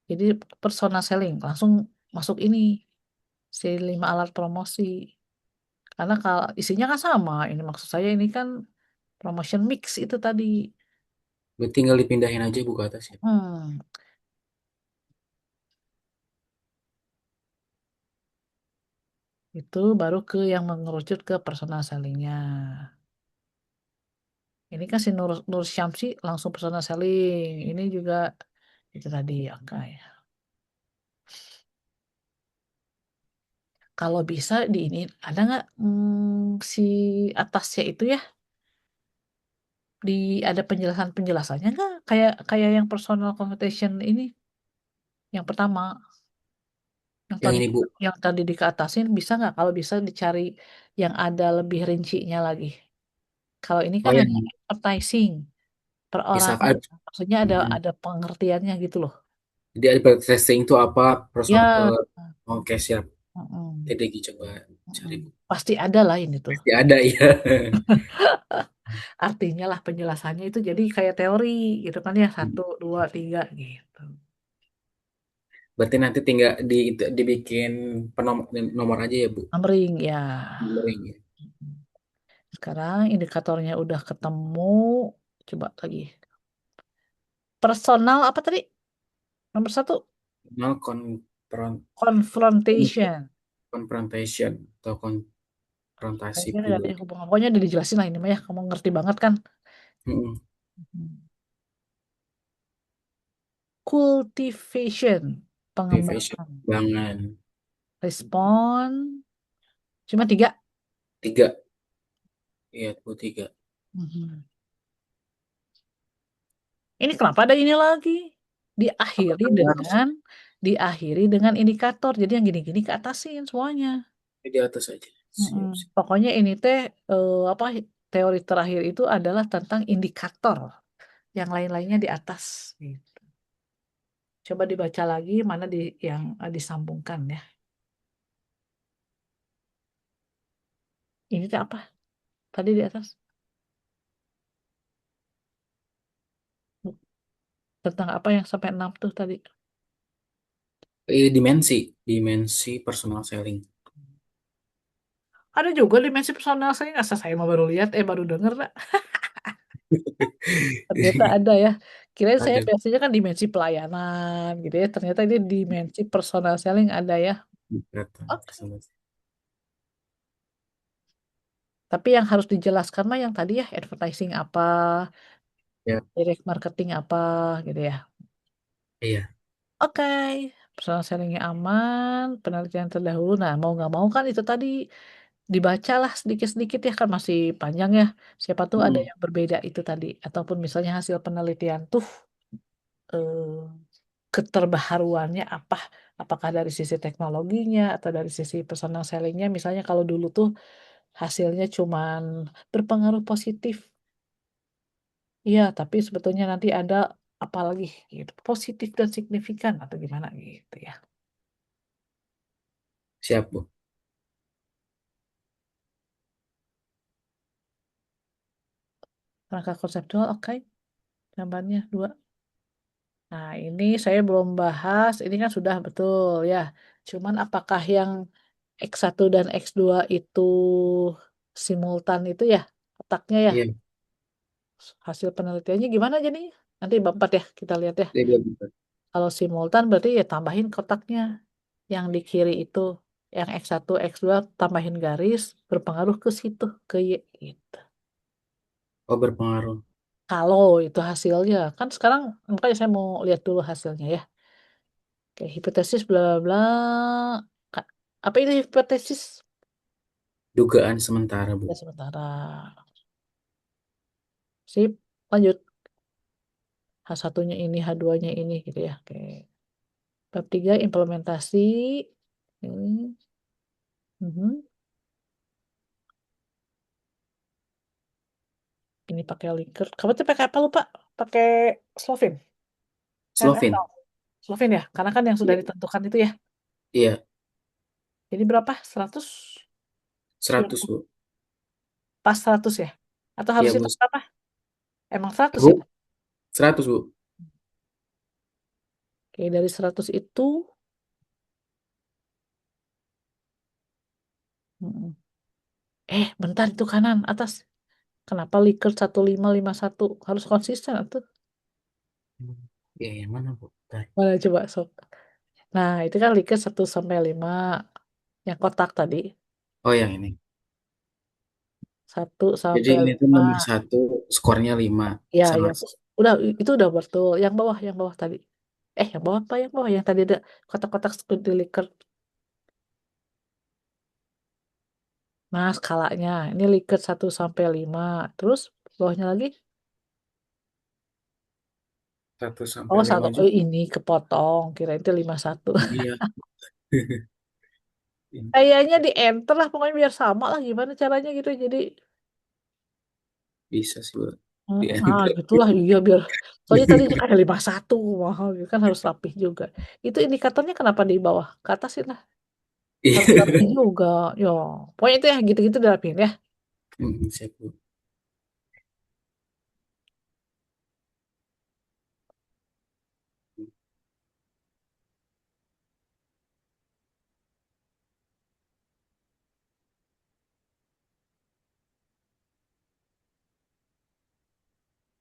[SPEAKER 1] Jadi personal selling langsung masuk ini si 5 alat promosi. Karena kalau isinya kan sama. Ini maksud saya ini kan promotion mix itu tadi.
[SPEAKER 2] Berarti tinggal dipindahin aja, Bu, ke atas ya.
[SPEAKER 1] Hmm, itu baru ke yang mengerucut ke personal sellingnya. Ini kan si Nur Syamsi langsung personal selling. Ini juga itu tadi oke ya. Kalau bisa di ini ada nggak si atasnya itu ya di ada penjelasannya nggak kayak kayak yang personal consultation ini yang pertama yang
[SPEAKER 2] Yang
[SPEAKER 1] tadi
[SPEAKER 2] ini, Bu.
[SPEAKER 1] yang tadi dikeatasin bisa nggak kalau bisa dicari yang ada lebih rincinya lagi. Kalau ini
[SPEAKER 2] Oh,
[SPEAKER 1] kan hanya
[SPEAKER 2] yang
[SPEAKER 1] advertising
[SPEAKER 2] isaf
[SPEAKER 1] perorangan,
[SPEAKER 2] ad.
[SPEAKER 1] maksudnya
[SPEAKER 2] Mm-mm.
[SPEAKER 1] ada pengertiannya gitu loh.
[SPEAKER 2] Jadi advertising testing itu apa? Person,
[SPEAKER 1] Ya,
[SPEAKER 2] oke, siap.
[SPEAKER 1] mm-mm,
[SPEAKER 2] Jadi coba
[SPEAKER 1] mm-mm.
[SPEAKER 2] cari, Bu.
[SPEAKER 1] Pasti ada lah ini tuh.
[SPEAKER 2] Pasti ada ya.
[SPEAKER 1] Artinya lah penjelasannya itu jadi kayak teori gitu kan ya satu dua tiga gitu.
[SPEAKER 2] Berarti nanti tinggal dibikin nomor aja ya, Bu.
[SPEAKER 1] Numbering ya.
[SPEAKER 2] Numbering ya.
[SPEAKER 1] Sekarang indikatornya udah ketemu. Coba lagi. Personal apa tadi? Nomor 1,
[SPEAKER 2] No confront,
[SPEAKER 1] confrontation.
[SPEAKER 2] confrontation atau konfrontasi
[SPEAKER 1] Kayaknya dari
[SPEAKER 2] publik.
[SPEAKER 1] hubungan pokoknya udah dijelasin lah ini mah ya. Kamu ngerti banget kan?
[SPEAKER 2] Mm-mm.
[SPEAKER 1] Hmm. Cultivation,
[SPEAKER 2] Motivation,
[SPEAKER 1] pengembangan.
[SPEAKER 2] bangan.
[SPEAKER 1] Respon, cuma 3.
[SPEAKER 2] Tiga, iya, Bu, tiga.
[SPEAKER 1] Mhm. Ini kenapa ada ini lagi? Diakhiri
[SPEAKER 2] Apakah harus
[SPEAKER 1] dengan diakhiri dengan indikator. Jadi yang gini-gini ke atasin semuanya.
[SPEAKER 2] di atas aja?
[SPEAKER 1] Mm-mm.
[SPEAKER 2] Siap, siap.
[SPEAKER 1] Pokoknya ini teh apa teori terakhir itu adalah tentang indikator. Yang lain-lainnya di atas. Gitu. Coba dibaca lagi mana yang disambungkan ya. Ini teh apa? Tadi di atas. Tentang apa yang sampai 6 tuh tadi.
[SPEAKER 2] Dimensi, dimensi personal selling.
[SPEAKER 1] Ada juga dimensi personal saya nggak saya mau baru lihat, baru denger. Nak. Ternyata ada ya. Kirain saya
[SPEAKER 2] Ada
[SPEAKER 1] biasanya kan dimensi pelayanan gitu ya. Ternyata ini dimensi personal selling ada ya.
[SPEAKER 2] kelihatan
[SPEAKER 1] Oke.
[SPEAKER 2] personal.
[SPEAKER 1] Tapi yang harus dijelaskan mah yang tadi ya, advertising apa,
[SPEAKER 2] Ya,
[SPEAKER 1] direct marketing apa gitu ya.
[SPEAKER 2] iya.
[SPEAKER 1] Oke, personal sellingnya aman, penelitian terdahulu. Nah, mau nggak mau kan itu tadi dibacalah sedikit-sedikit ya kan masih panjang ya. Siapa tuh ada
[SPEAKER 2] Mm-mm.
[SPEAKER 1] yang berbeda itu tadi ataupun misalnya hasil penelitian tuh eh, keterbaharuannya apa? Apakah dari sisi teknologinya atau dari sisi personal sellingnya? Misalnya kalau dulu tuh hasilnya cuman berpengaruh positif, iya, tapi sebetulnya nanti ada apalagi gitu, positif dan signifikan atau gimana gitu ya.
[SPEAKER 2] Siap, Bu.
[SPEAKER 1] Rangka konseptual, oke, gambarnya dua. Nah, ini saya belum bahas, ini kan sudah betul ya. Cuman apakah yang X1 dan X2 itu simultan itu ya, otaknya ya,
[SPEAKER 2] Iya,
[SPEAKER 1] hasil penelitiannya gimana jadinya? Nanti bab 4 ya, kita lihat ya.
[SPEAKER 2] dia bilang gitu.
[SPEAKER 1] Kalau simultan berarti ya tambahin kotaknya yang di kiri itu. Yang X1, X2 tambahin garis, berpengaruh ke situ, ke Y gitu.
[SPEAKER 2] Oh, berpengaruh.
[SPEAKER 1] Kalau itu hasilnya, kan sekarang makanya saya mau lihat dulu hasilnya ya. Oke, hipotesis bla bla bla. Ka- Apa itu hipotesis?
[SPEAKER 2] Dugaan sementara, Bu.
[SPEAKER 1] Ya sementara. Sip, lanjut. H1-nya ini, H2-nya ini gitu ya. Oke. Bab 3 implementasi. Ini. Mhm. Ini pakai linker. Kamu tuh pakai apa lupa? Pakai Slovin.
[SPEAKER 2] Slovin.
[SPEAKER 1] Slovin ya, karena kan yang sudah
[SPEAKER 2] Iya.
[SPEAKER 1] ditentukan itu ya.
[SPEAKER 2] Iya,
[SPEAKER 1] Jadi berapa? 100?
[SPEAKER 2] 100, Bu.
[SPEAKER 1] Pas 100 ya? Atau harus
[SPEAKER 2] Iya,
[SPEAKER 1] itu
[SPEAKER 2] Bu.
[SPEAKER 1] berapa? Emang 100
[SPEAKER 2] Bu,
[SPEAKER 1] itu?
[SPEAKER 2] 100, Bu.
[SPEAKER 1] Oke, dari 100 itu, mm, bentar itu kanan, atas. Kenapa Likert 1551? Harus konsisten atau?
[SPEAKER 2] Ya, yang mana, Bu? Bentar.
[SPEAKER 1] Mana coba sok. Nah, itu kan Likert 1 sampai 5. Yang kotak tadi.
[SPEAKER 2] Oh, yang ini.
[SPEAKER 1] satu
[SPEAKER 2] Jadi
[SPEAKER 1] sampai
[SPEAKER 2] ini tuh
[SPEAKER 1] lima.
[SPEAKER 2] nomor satu, skornya 5
[SPEAKER 1] Ya,
[SPEAKER 2] sama
[SPEAKER 1] ya. Udah, itu udah betul. Yang bawah tadi. Yang bawah apa? Yang bawah. Yang tadi ada kotak-kotak di Likert. Nah, skalanya. Ini Likert 1 sampai 5. Terus, bawahnya lagi.
[SPEAKER 2] 1 sampai
[SPEAKER 1] Oh,
[SPEAKER 2] 5
[SPEAKER 1] oh,
[SPEAKER 2] juga.
[SPEAKER 1] ini kepotong. Kira itu 51.
[SPEAKER 2] Iya.
[SPEAKER 1] Kayaknya di enter lah. Pokoknya biar sama lah. Gimana caranya gitu. Jadi,
[SPEAKER 2] Bisa sih, Bu. Di enter.
[SPEAKER 1] gitulah. Iya, biar. Soalnya tadi kayak 51. Mahal. Gitu kan harus rapih juga. Itu indikatornya kenapa di bawah? Ke atas sih lah. Harus rapih
[SPEAKER 2] Iya.
[SPEAKER 1] juga. Ya, pokoknya itu ya. Gitu-gitu dirapiin ya.
[SPEAKER 2] Siap, Bu.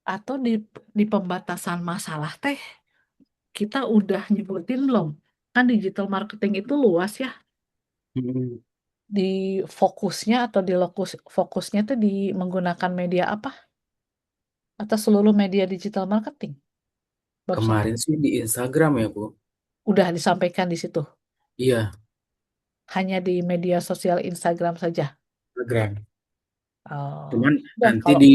[SPEAKER 1] Atau di pembatasan masalah teh. Kita udah nyebutin belum? Kan digital marketing itu luas ya.
[SPEAKER 2] Mm,
[SPEAKER 1] Di fokusnya atau di lokus fokusnya tuh di menggunakan media apa? Atau seluruh media digital marketing? Bab satu.
[SPEAKER 2] Kemarin sih di Instagram ya, Bu.
[SPEAKER 1] Udah disampaikan di situ.
[SPEAKER 2] Iya,
[SPEAKER 1] Hanya di media sosial Instagram saja.
[SPEAKER 2] Instagram.
[SPEAKER 1] Oh,
[SPEAKER 2] Cuman
[SPEAKER 1] udah
[SPEAKER 2] nanti
[SPEAKER 1] kalau
[SPEAKER 2] di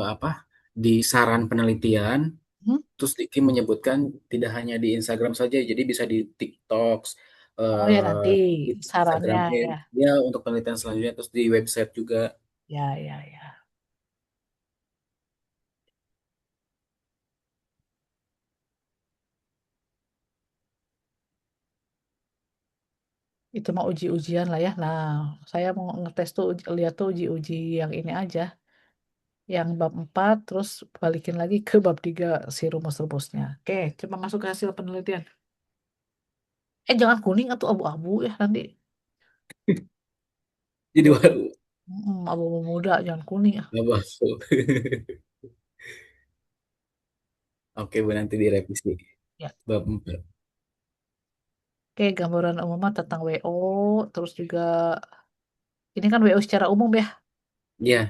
[SPEAKER 2] apa? Di saran penelitian,
[SPEAKER 1] hmm?
[SPEAKER 2] terus Diki menyebutkan tidak hanya di Instagram saja, jadi bisa di TikTok,
[SPEAKER 1] Oh ya nanti
[SPEAKER 2] di Instagram
[SPEAKER 1] sarannya ya.
[SPEAKER 2] ya untuk penelitian selanjutnya, terus di website juga
[SPEAKER 1] Ya, ya, ya. Itu mah uji-ujian lah ya. Nah, saya mau ngetes tuh, lihat tuh uji-uji yang ini aja. Yang bab 4 terus balikin lagi ke bab 3 si rumus-rumusnya. Oke, coba masuk ke hasil penelitian. Jangan kuning atau abu-abu ya nanti.
[SPEAKER 2] jadi
[SPEAKER 1] Biar
[SPEAKER 2] baru
[SPEAKER 1] abu-abu muda, jangan kuning ya.
[SPEAKER 2] nggak masuk. Oke, Bu, nanti direvisi
[SPEAKER 1] Ya.
[SPEAKER 2] bab 4.
[SPEAKER 1] Oke, gambaran umumnya tentang WO, terus juga ini kan WO secara umum ya.
[SPEAKER 2] Ya,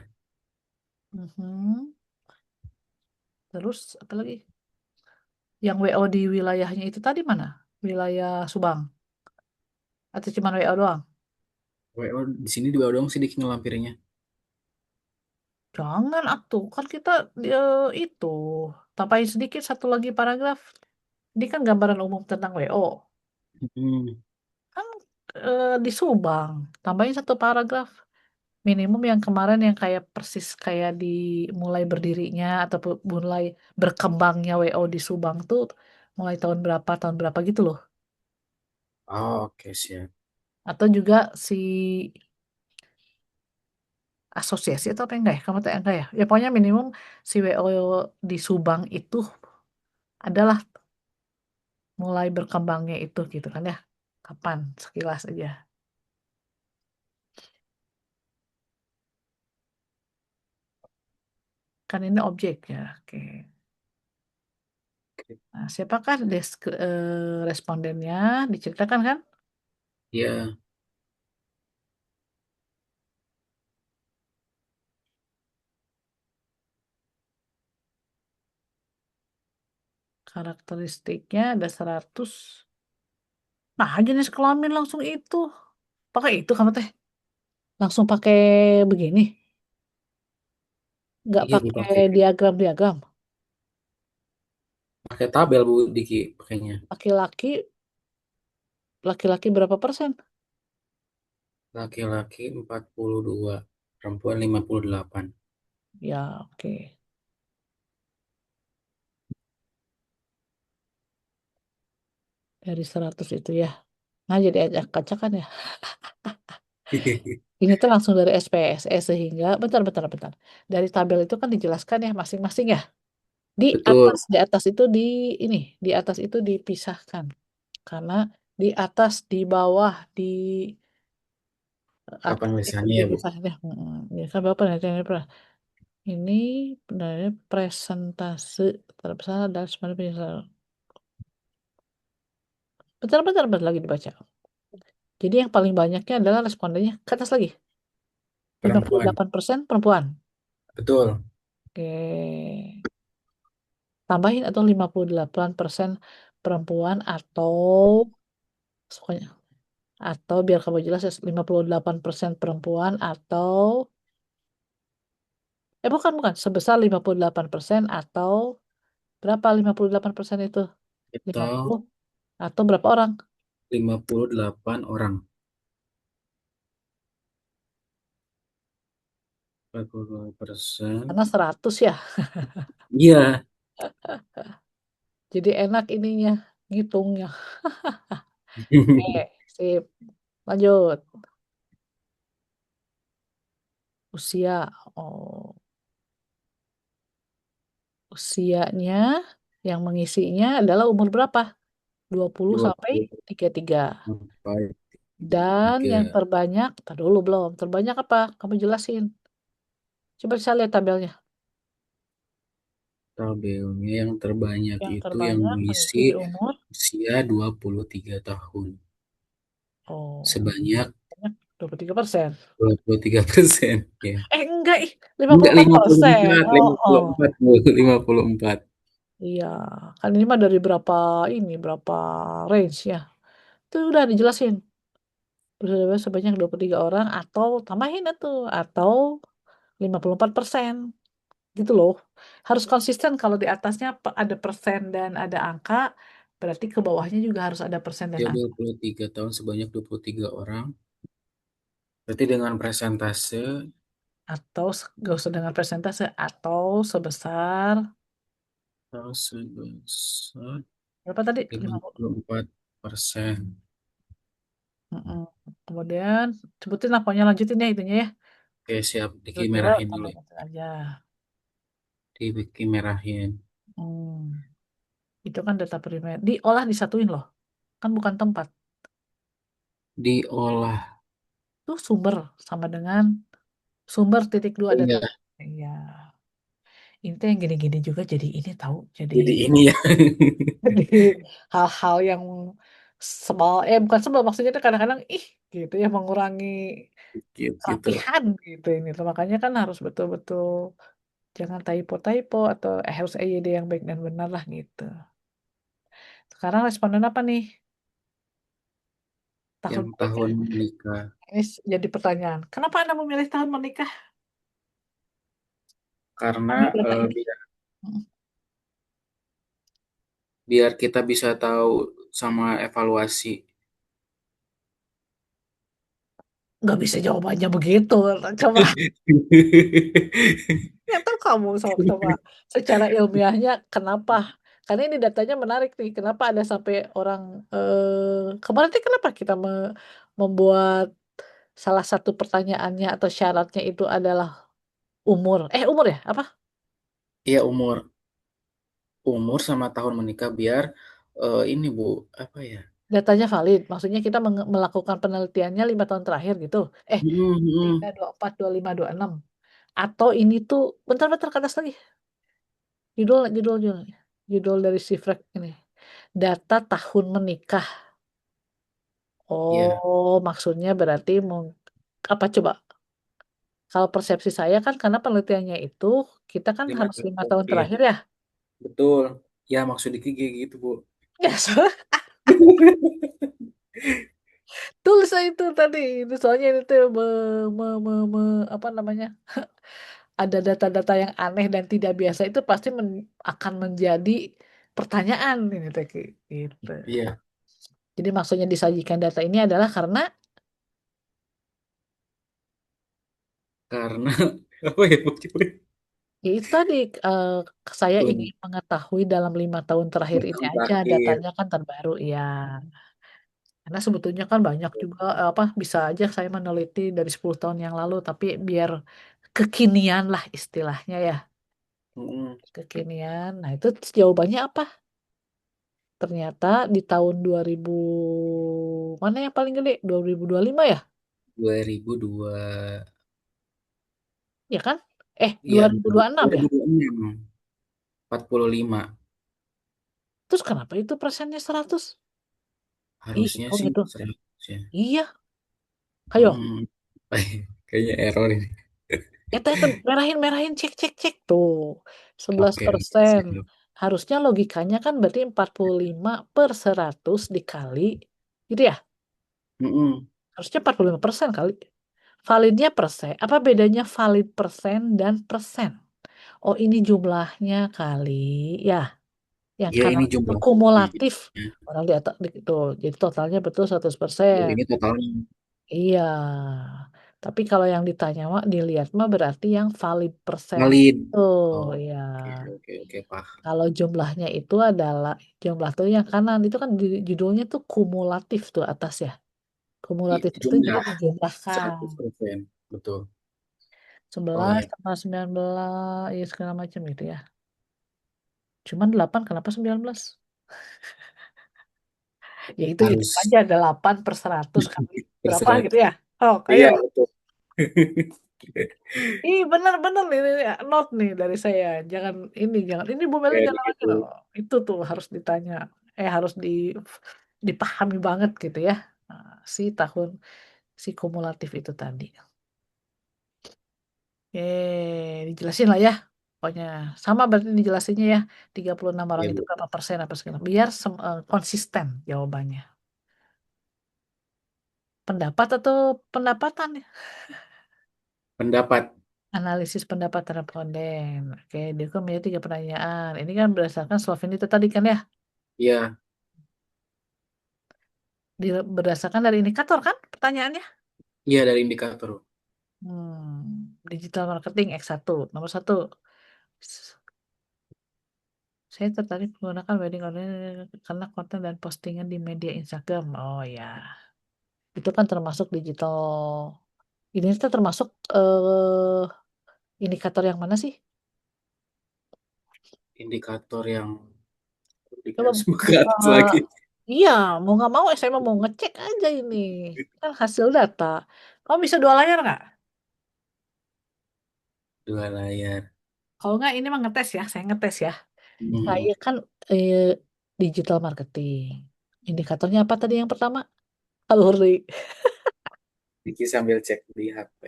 [SPEAKER 1] Mhm. Terus apa lagi? Yang WO di wilayahnya itu tadi mana? Wilayah Subang atau cuma WO doang?
[SPEAKER 2] WO di sini di bawah dong sih Diki ngelampirnya.
[SPEAKER 1] Jangan atuh, kan kita itu tambahin sedikit satu lagi paragraf. Ini kan gambaran umum tentang WO.
[SPEAKER 2] Hmm.
[SPEAKER 1] Kan di Subang, tambahin satu paragraf. Minimum yang kemarin yang kayak persis kayak di mulai berdirinya atau mulai berkembangnya WO di Subang tuh mulai tahun berapa gitu loh.
[SPEAKER 2] Oh, oke siap.
[SPEAKER 1] Atau juga si asosiasi atau apa enggak ya? Kamu tahu enggak ya? Ya pokoknya minimum si WO di Subang itu adalah mulai berkembangnya itu gitu kan ya. Kapan? Sekilas aja. Kan ini objek ya. Oke. Nah, siapakah respondennya? Diceritakan kan?
[SPEAKER 2] Ya,
[SPEAKER 1] Karakteristiknya ada 100. Nah, jenis kelamin langsung itu. Pakai itu kamu teh. Langsung pakai begini. Nggak
[SPEAKER 2] iya
[SPEAKER 1] pakai
[SPEAKER 2] dipakai.
[SPEAKER 1] diagram-diagram.
[SPEAKER 2] Pakai tabel Bu Diki pakainya.
[SPEAKER 1] Laki-laki, laki-laki berapa persen?
[SPEAKER 2] Laki-laki 42, perempuan 58.
[SPEAKER 1] Ya, oke. Dari 100 itu ya. Nah, jadi acak kan ya. Ini tuh langsung dari SPSE sehingga, bentar. Dari tabel itu kan dijelaskan ya masing-masing ya.
[SPEAKER 2] Betul.
[SPEAKER 1] Di atas itu ini, di atas itu dipisahkan. Karena di atas, di bawah, di
[SPEAKER 2] Kapan
[SPEAKER 1] atas itu
[SPEAKER 2] misalnya ya Bu?
[SPEAKER 1] dipisahkan ya. Ya kan Bapak nanti ini pernah. Ini sebenarnya presentase terbesar dan sebenarnya penjelasan. Bentar lagi dibaca. Jadi yang paling banyaknya adalah respondennya ke atas lagi. lima puluh
[SPEAKER 2] Perempuan.
[SPEAKER 1] delapan persen perempuan.
[SPEAKER 2] Betul.
[SPEAKER 1] Oke. Tambahin atau 58% perempuan atau pokoknya atau biar kamu jelas ya 58% perempuan atau bukan sebesar 58% atau berapa 58% itu? lima
[SPEAKER 2] Atau
[SPEAKER 1] puluh atau berapa orang?
[SPEAKER 2] 58 orang. 42%.
[SPEAKER 1] Karena 100 ya.
[SPEAKER 2] Iya.
[SPEAKER 1] Jadi enak ininya ngitungnya. Sip. Lanjut. Usia. Oh, usianya yang mengisinya adalah umur berapa? 20
[SPEAKER 2] dua
[SPEAKER 1] sampai
[SPEAKER 2] puluh
[SPEAKER 1] 33.
[SPEAKER 2] sampai
[SPEAKER 1] Dan yang
[SPEAKER 2] 3.
[SPEAKER 1] terbanyak, tak dulu belum. Terbanyak apa? Kamu jelasin. Coba saya lihat tabelnya.
[SPEAKER 2] Tabelnya yang terbanyak
[SPEAKER 1] Yang
[SPEAKER 2] itu yang
[SPEAKER 1] terbanyak mengisi
[SPEAKER 2] mengisi
[SPEAKER 1] di umur.
[SPEAKER 2] usia 23 tahun.
[SPEAKER 1] Oh,
[SPEAKER 2] Sebanyak
[SPEAKER 1] banyak 23%.
[SPEAKER 2] 23%. Ya.
[SPEAKER 1] Enggak, ih, lima puluh
[SPEAKER 2] Enggak
[SPEAKER 1] empat
[SPEAKER 2] lima puluh
[SPEAKER 1] persen.
[SPEAKER 2] empat
[SPEAKER 1] Oh,
[SPEAKER 2] lima puluh
[SPEAKER 1] oh.
[SPEAKER 2] empat Bu. 54.
[SPEAKER 1] Iya, kan ini mah dari berapa range ya. Itu udah dijelasin. Bersaudara sebanyak 23 orang atau tambahin itu atau 54% gitu loh. Harus konsisten kalau di atasnya ada persen dan ada angka, berarti ke bawahnya juga harus ada persen dan
[SPEAKER 2] Usia
[SPEAKER 1] angka.
[SPEAKER 2] 23 tahun sebanyak 23 orang. Berarti dengan presentase
[SPEAKER 1] Atau gak usah dengan persentase atau sebesar
[SPEAKER 2] sebesar
[SPEAKER 1] berapa tadi?
[SPEAKER 2] lima
[SPEAKER 1] 50.
[SPEAKER 2] puluh empat persen.
[SPEAKER 1] Mm-mm. Kemudian sebutin lah pokoknya lanjutin ya itunya ya.
[SPEAKER 2] Oke, siap. Diki
[SPEAKER 1] Kira-kira
[SPEAKER 2] merahin dulu.
[SPEAKER 1] tambahin itu aja.
[SPEAKER 2] Diki merahin.
[SPEAKER 1] Hmm. Itu kan data primer. Diolah disatuin loh. Kan bukan tempat.
[SPEAKER 2] Diolah.
[SPEAKER 1] Itu sumber sama dengan sumber titik dua data.
[SPEAKER 2] Iya.
[SPEAKER 1] Iya. Ini tuh yang gini-gini juga jadi ini tahu. Jadi
[SPEAKER 2] Jadi ini ya.
[SPEAKER 1] jadi hal-hal yang sebal. Bukan sebal. Maksudnya tuh kadang-kadang gitu ya mengurangi
[SPEAKER 2] Gitu, gitu.
[SPEAKER 1] kerapihan gitu ini. Tuh. Makanya kan harus betul-betul jangan typo-typo atau harus EYD yang baik dan benar lah gitu. Sekarang responden apa nih? Tahun
[SPEAKER 2] yang
[SPEAKER 1] menikah.
[SPEAKER 2] tahun menikah.
[SPEAKER 1] Ini jadi pertanyaan. Kenapa Anda memilih tahun menikah?
[SPEAKER 2] Karena
[SPEAKER 1] Kami data
[SPEAKER 2] eh,
[SPEAKER 1] ini.
[SPEAKER 2] biar,
[SPEAKER 1] Mm,
[SPEAKER 2] biar kita bisa tahu sama evaluasi.
[SPEAKER 1] nggak bisa jawabannya begitu. Coba, nggak tahu kamu coba secara ilmiahnya kenapa? Karena ini datanya menarik nih. Kenapa ada sampai orang kemarin itu kenapa kita membuat salah satu pertanyaannya atau syaratnya itu adalah umur. Umur ya? Apa?
[SPEAKER 2] Iya, umur sama tahun menikah biar ini Bu, apa ya?
[SPEAKER 1] Datanya valid. Maksudnya kita melakukan penelitiannya 5 tahun terakhir gitu.
[SPEAKER 2] Hmm,
[SPEAKER 1] Tiga,
[SPEAKER 2] hmm.
[SPEAKER 1] 24, 25, 26. Atau ini tuh bentar-bentar ke atas lagi. Judul, judul, judul. Judul dari si Frek ini. Data tahun menikah.
[SPEAKER 2] Iya,
[SPEAKER 1] Oh, maksudnya berarti apa coba? Kalau persepsi saya kan karena penelitiannya itu kita kan
[SPEAKER 2] lima
[SPEAKER 1] harus
[SPEAKER 2] tahun
[SPEAKER 1] 5 tahun
[SPEAKER 2] terakhir.
[SPEAKER 1] terakhir ya.
[SPEAKER 2] Betul. Ya, maksudnya kayak gitu, Bu.
[SPEAKER 1] Ya, tulis saya itu tadi. Itu soalnya itu apa namanya? Ada data-data yang aneh dan tidak biasa itu pasti akan menjadi pertanyaan ini teh gitu.
[SPEAKER 2] Iya,
[SPEAKER 1] Jadi maksudnya disajikan data ini adalah karena
[SPEAKER 2] karena apa ya, Bu?
[SPEAKER 1] ya itu tadi eh, saya ingin
[SPEAKER 2] Tahun
[SPEAKER 1] mengetahui dalam 5 tahun terakhir ini
[SPEAKER 2] tahun
[SPEAKER 1] aja
[SPEAKER 2] terakhir.
[SPEAKER 1] datanya kan terbaru ya. Karena sebetulnya kan banyak juga apa bisa aja saya meneliti dari 10 tahun yang lalu tapi biar kekinian lah istilahnya ya.
[SPEAKER 2] Mm-mm.
[SPEAKER 1] Kekinian. Nah, itu jawabannya apa? Ternyata di tahun 2000 mana yang paling gede? 2025 ya?
[SPEAKER 2] 2002,
[SPEAKER 1] Ya kan?
[SPEAKER 2] iya,
[SPEAKER 1] 2026 ya?
[SPEAKER 2] 2026, 45.
[SPEAKER 1] Terus kenapa itu persennya 100? Ih,
[SPEAKER 2] Harusnya
[SPEAKER 1] kok
[SPEAKER 2] sih
[SPEAKER 1] gitu?
[SPEAKER 2] 100 ya.
[SPEAKER 1] Iya, ayo.
[SPEAKER 2] Mm. Kayaknya error ini.
[SPEAKER 1] Kita kan merahin, cek, cek, cek. Tuh, sebelas
[SPEAKER 2] Oke, oke,
[SPEAKER 1] persen.
[SPEAKER 2] siap.
[SPEAKER 1] Harusnya logikanya kan berarti 45/100 dikali, gitu ya?
[SPEAKER 2] Mm-mm.
[SPEAKER 1] Harusnya 45% kali. Validnya persen. Apa bedanya valid persen dan persen? Oh, ini jumlahnya kali. Ya, yang
[SPEAKER 2] Ya,
[SPEAKER 1] kanan
[SPEAKER 2] ini
[SPEAKER 1] itu
[SPEAKER 2] jumlah.
[SPEAKER 1] kumulatif. Orang di atas itu. Jadi totalnya betul seratus
[SPEAKER 2] Ya,
[SPEAKER 1] persen.
[SPEAKER 2] ini totalnya
[SPEAKER 1] Iya. Tapi kalau yang ditanya mah dilihat mah berarti yang valid persen.
[SPEAKER 2] valid.
[SPEAKER 1] Oh,
[SPEAKER 2] Oh,
[SPEAKER 1] ya.
[SPEAKER 2] oke, oke, oke, Pak.
[SPEAKER 1] Kalau jumlahnya itu adalah jumlah tuh yang kanan itu kan judulnya tuh kumulatif tuh atas ya. Kumulatif itu jadi
[SPEAKER 2] Jumlah
[SPEAKER 1] dijumlahkan.
[SPEAKER 2] 100%. Betul. Oh
[SPEAKER 1] 11
[SPEAKER 2] ya,
[SPEAKER 1] tambah 19 ya segala macam gitu ya. Cuman 8 kenapa 19? Ya itu hitung
[SPEAKER 2] harus
[SPEAKER 1] aja 8/100 kali berapa
[SPEAKER 2] terserah.
[SPEAKER 1] gitu ya. Oh, ayo.
[SPEAKER 2] Iya, betul.
[SPEAKER 1] Ih, benar-benar ini note nih dari saya. Jangan ini Bu Meli
[SPEAKER 2] Kayak
[SPEAKER 1] jangan lagi
[SPEAKER 2] gitu.
[SPEAKER 1] loh. Itu tuh harus ditanya. Harus dipahami banget gitu ya. Nah, si kumulatif itu tadi. Dijelasin lah ya. Pokoknya sama berarti dijelasinnya ya. 36 orang
[SPEAKER 2] Ya,
[SPEAKER 1] itu
[SPEAKER 2] Bu.
[SPEAKER 1] berapa persen apa segala. Biar konsisten jawabannya. Pendapat atau pendapatan ya?
[SPEAKER 2] Pendapat.
[SPEAKER 1] Analisis pendapatan responden. Oke, dia kan punya 3 pertanyaan. Ini kan berdasarkan Slovenia itu tadi kan ya.
[SPEAKER 2] Iya,
[SPEAKER 1] Berdasarkan dari indikator kan pertanyaannya?
[SPEAKER 2] iya dari indikator.
[SPEAKER 1] Digital marketing X1. Nomor 1. Saya tertarik menggunakan wedding organizer karena konten dan postingan di media Instagram. Oh ya. Itu kan termasuk digital. Ini tuh termasuk indikator yang mana sih?
[SPEAKER 2] Indikator yang
[SPEAKER 1] Coba
[SPEAKER 2] dikasih ke
[SPEAKER 1] buka.
[SPEAKER 2] atas lagi.
[SPEAKER 1] Iya, mau nggak mau saya mau ngecek aja ini. Kan hasil data. Kamu bisa 2 layar nggak?
[SPEAKER 2] Dua layar.
[SPEAKER 1] Kalau nggak ini mah ngetes ya, saya ngetes ya.
[SPEAKER 2] Hmm.
[SPEAKER 1] Saya kan eh, digital marketing. Indikatornya apa tadi yang pertama? Kalori.
[SPEAKER 2] Diki sambil cek di HP.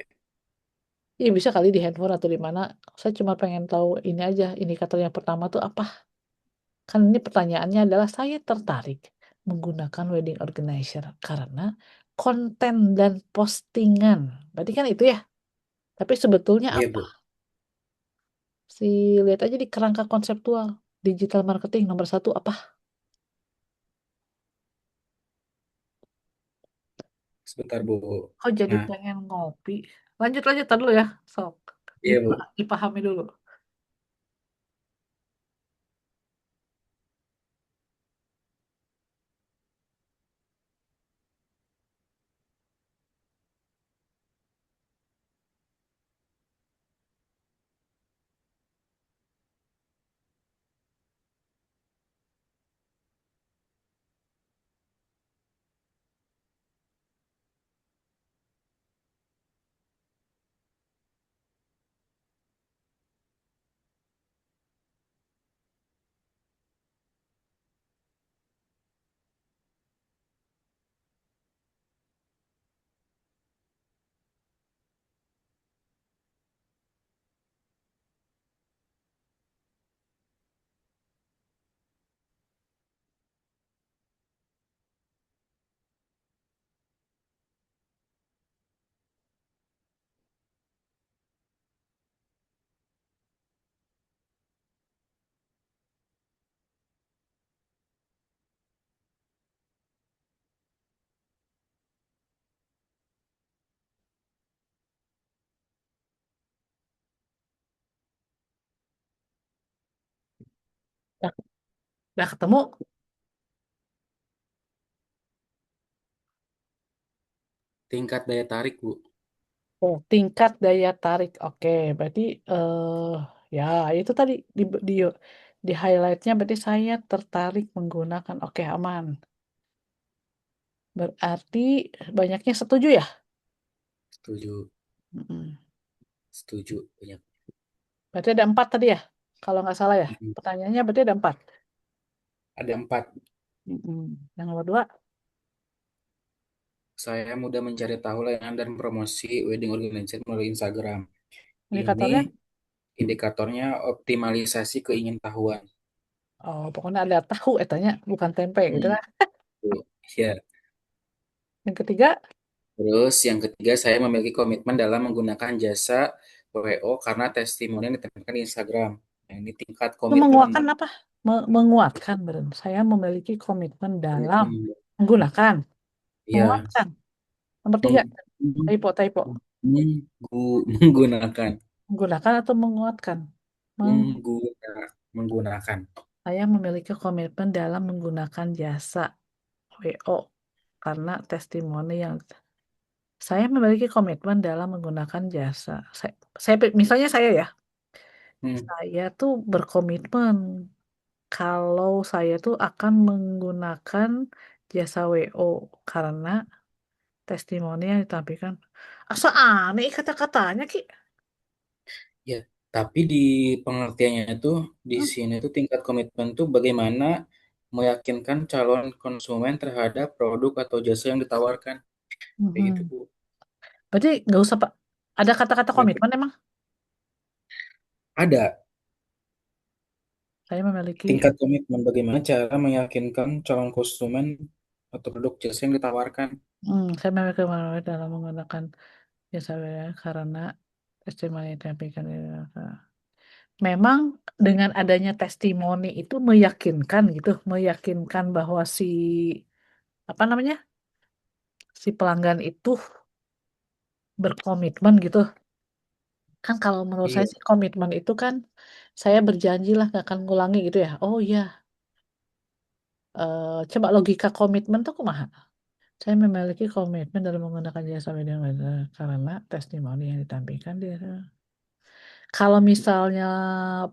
[SPEAKER 1] Iya bisa kali di handphone atau di mana. Saya cuma pengen tahu ini aja. Indikator yang pertama tuh apa? Kan ini pertanyaannya adalah saya tertarik menggunakan wedding organizer karena konten dan postingan. Berarti kan itu ya. Tapi sebetulnya
[SPEAKER 2] Iya,
[SPEAKER 1] apa?
[SPEAKER 2] Bu.
[SPEAKER 1] Si lihat aja di kerangka konseptual digital marketing nomor satu apa?
[SPEAKER 2] Sebentar, Bu.
[SPEAKER 1] Kok jadi
[SPEAKER 2] Nah,
[SPEAKER 1] pengen ngopi? Lanjut lanjut tar dulu ya. Sok
[SPEAKER 2] iya, Bu.
[SPEAKER 1] dipahami dulu. Udah, udah ketemu.
[SPEAKER 2] Tingkat daya tarik, Bu.
[SPEAKER 1] Oh, tingkat daya tarik. Oke, berarti ya itu tadi di, di highlightnya berarti saya tertarik menggunakan. Oke, aman. Berarti banyaknya setuju ya?
[SPEAKER 2] Setuju.
[SPEAKER 1] Mm-mm.
[SPEAKER 2] Setuju. Banyak.
[SPEAKER 1] Berarti ada empat tadi ya? Kalau nggak salah ya?
[SPEAKER 2] Mm.
[SPEAKER 1] Pertanyaannya berarti ada empat.
[SPEAKER 2] Ada 4.
[SPEAKER 1] Mm-mm. Yang nomor dua,
[SPEAKER 2] Saya mudah mencari tahu layanan dan promosi wedding organizer melalui Instagram. Ini
[SPEAKER 1] indikatornya.
[SPEAKER 2] indikatornya optimalisasi keingintahuan.
[SPEAKER 1] Oh, pokoknya ada tahu etanya, bukan tempe gitu
[SPEAKER 2] Hmm.
[SPEAKER 1] kan.
[SPEAKER 2] Bu. Ya.
[SPEAKER 1] Yang ketiga,
[SPEAKER 2] Terus yang ketiga, saya memiliki komitmen dalam menggunakan jasa WO karena testimoni yang ditemukan di Instagram. Nah, ini tingkat
[SPEAKER 1] itu
[SPEAKER 2] komitmen.
[SPEAKER 1] menguatkan apa? Menguatkan, beren. Saya memiliki komitmen dalam
[SPEAKER 2] Komitmen.
[SPEAKER 1] menggunakan.
[SPEAKER 2] Ya,
[SPEAKER 1] Menguatkan. Nomor tiga,
[SPEAKER 2] meng-
[SPEAKER 1] typo, typo.
[SPEAKER 2] menggunakan,
[SPEAKER 1] Menggunakan atau menguatkan?
[SPEAKER 2] menggunakan.
[SPEAKER 1] Saya memiliki komitmen dalam menggunakan jasa WO karena testimoni yang saya memiliki komitmen dalam menggunakan jasa. Misalnya saya ya,
[SPEAKER 2] Hmm.
[SPEAKER 1] saya tuh berkomitmen kalau saya tuh akan menggunakan jasa WO karena testimoni yang ditampilkan. Asa aneh kata-katanya Ki.
[SPEAKER 2] Ya, tapi di pengertiannya itu di
[SPEAKER 1] Hmm.
[SPEAKER 2] sini itu tingkat komitmen itu bagaimana meyakinkan calon konsumen terhadap produk atau jasa yang ditawarkan. Kayak gitu,
[SPEAKER 1] Mhm.
[SPEAKER 2] Bu.
[SPEAKER 1] Berarti nggak usah Pak. Ada kata-kata komitmen emang?
[SPEAKER 2] Ada
[SPEAKER 1] Saya memiliki,
[SPEAKER 2] tingkat komitmen bagaimana cara meyakinkan calon konsumen atau produk jasa yang ditawarkan.
[SPEAKER 1] saya memiliki komitmen dalam menggunakan jasa WO karena testimoni yang ditampilkan. Memang dengan adanya testimoni itu meyakinkan gitu, meyakinkan bahwa si apa namanya si pelanggan itu berkomitmen gitu. Kan kalau menurut saya
[SPEAKER 2] Iya,
[SPEAKER 1] sih komitmen itu kan saya berjanji lah gak akan ngulangi gitu ya. Oh iya, coba logika komitmen tuh kumaha? Saya memiliki komitmen dalam menggunakan jasa media karena testimoni yang ditampilkan dia. Kalau misalnya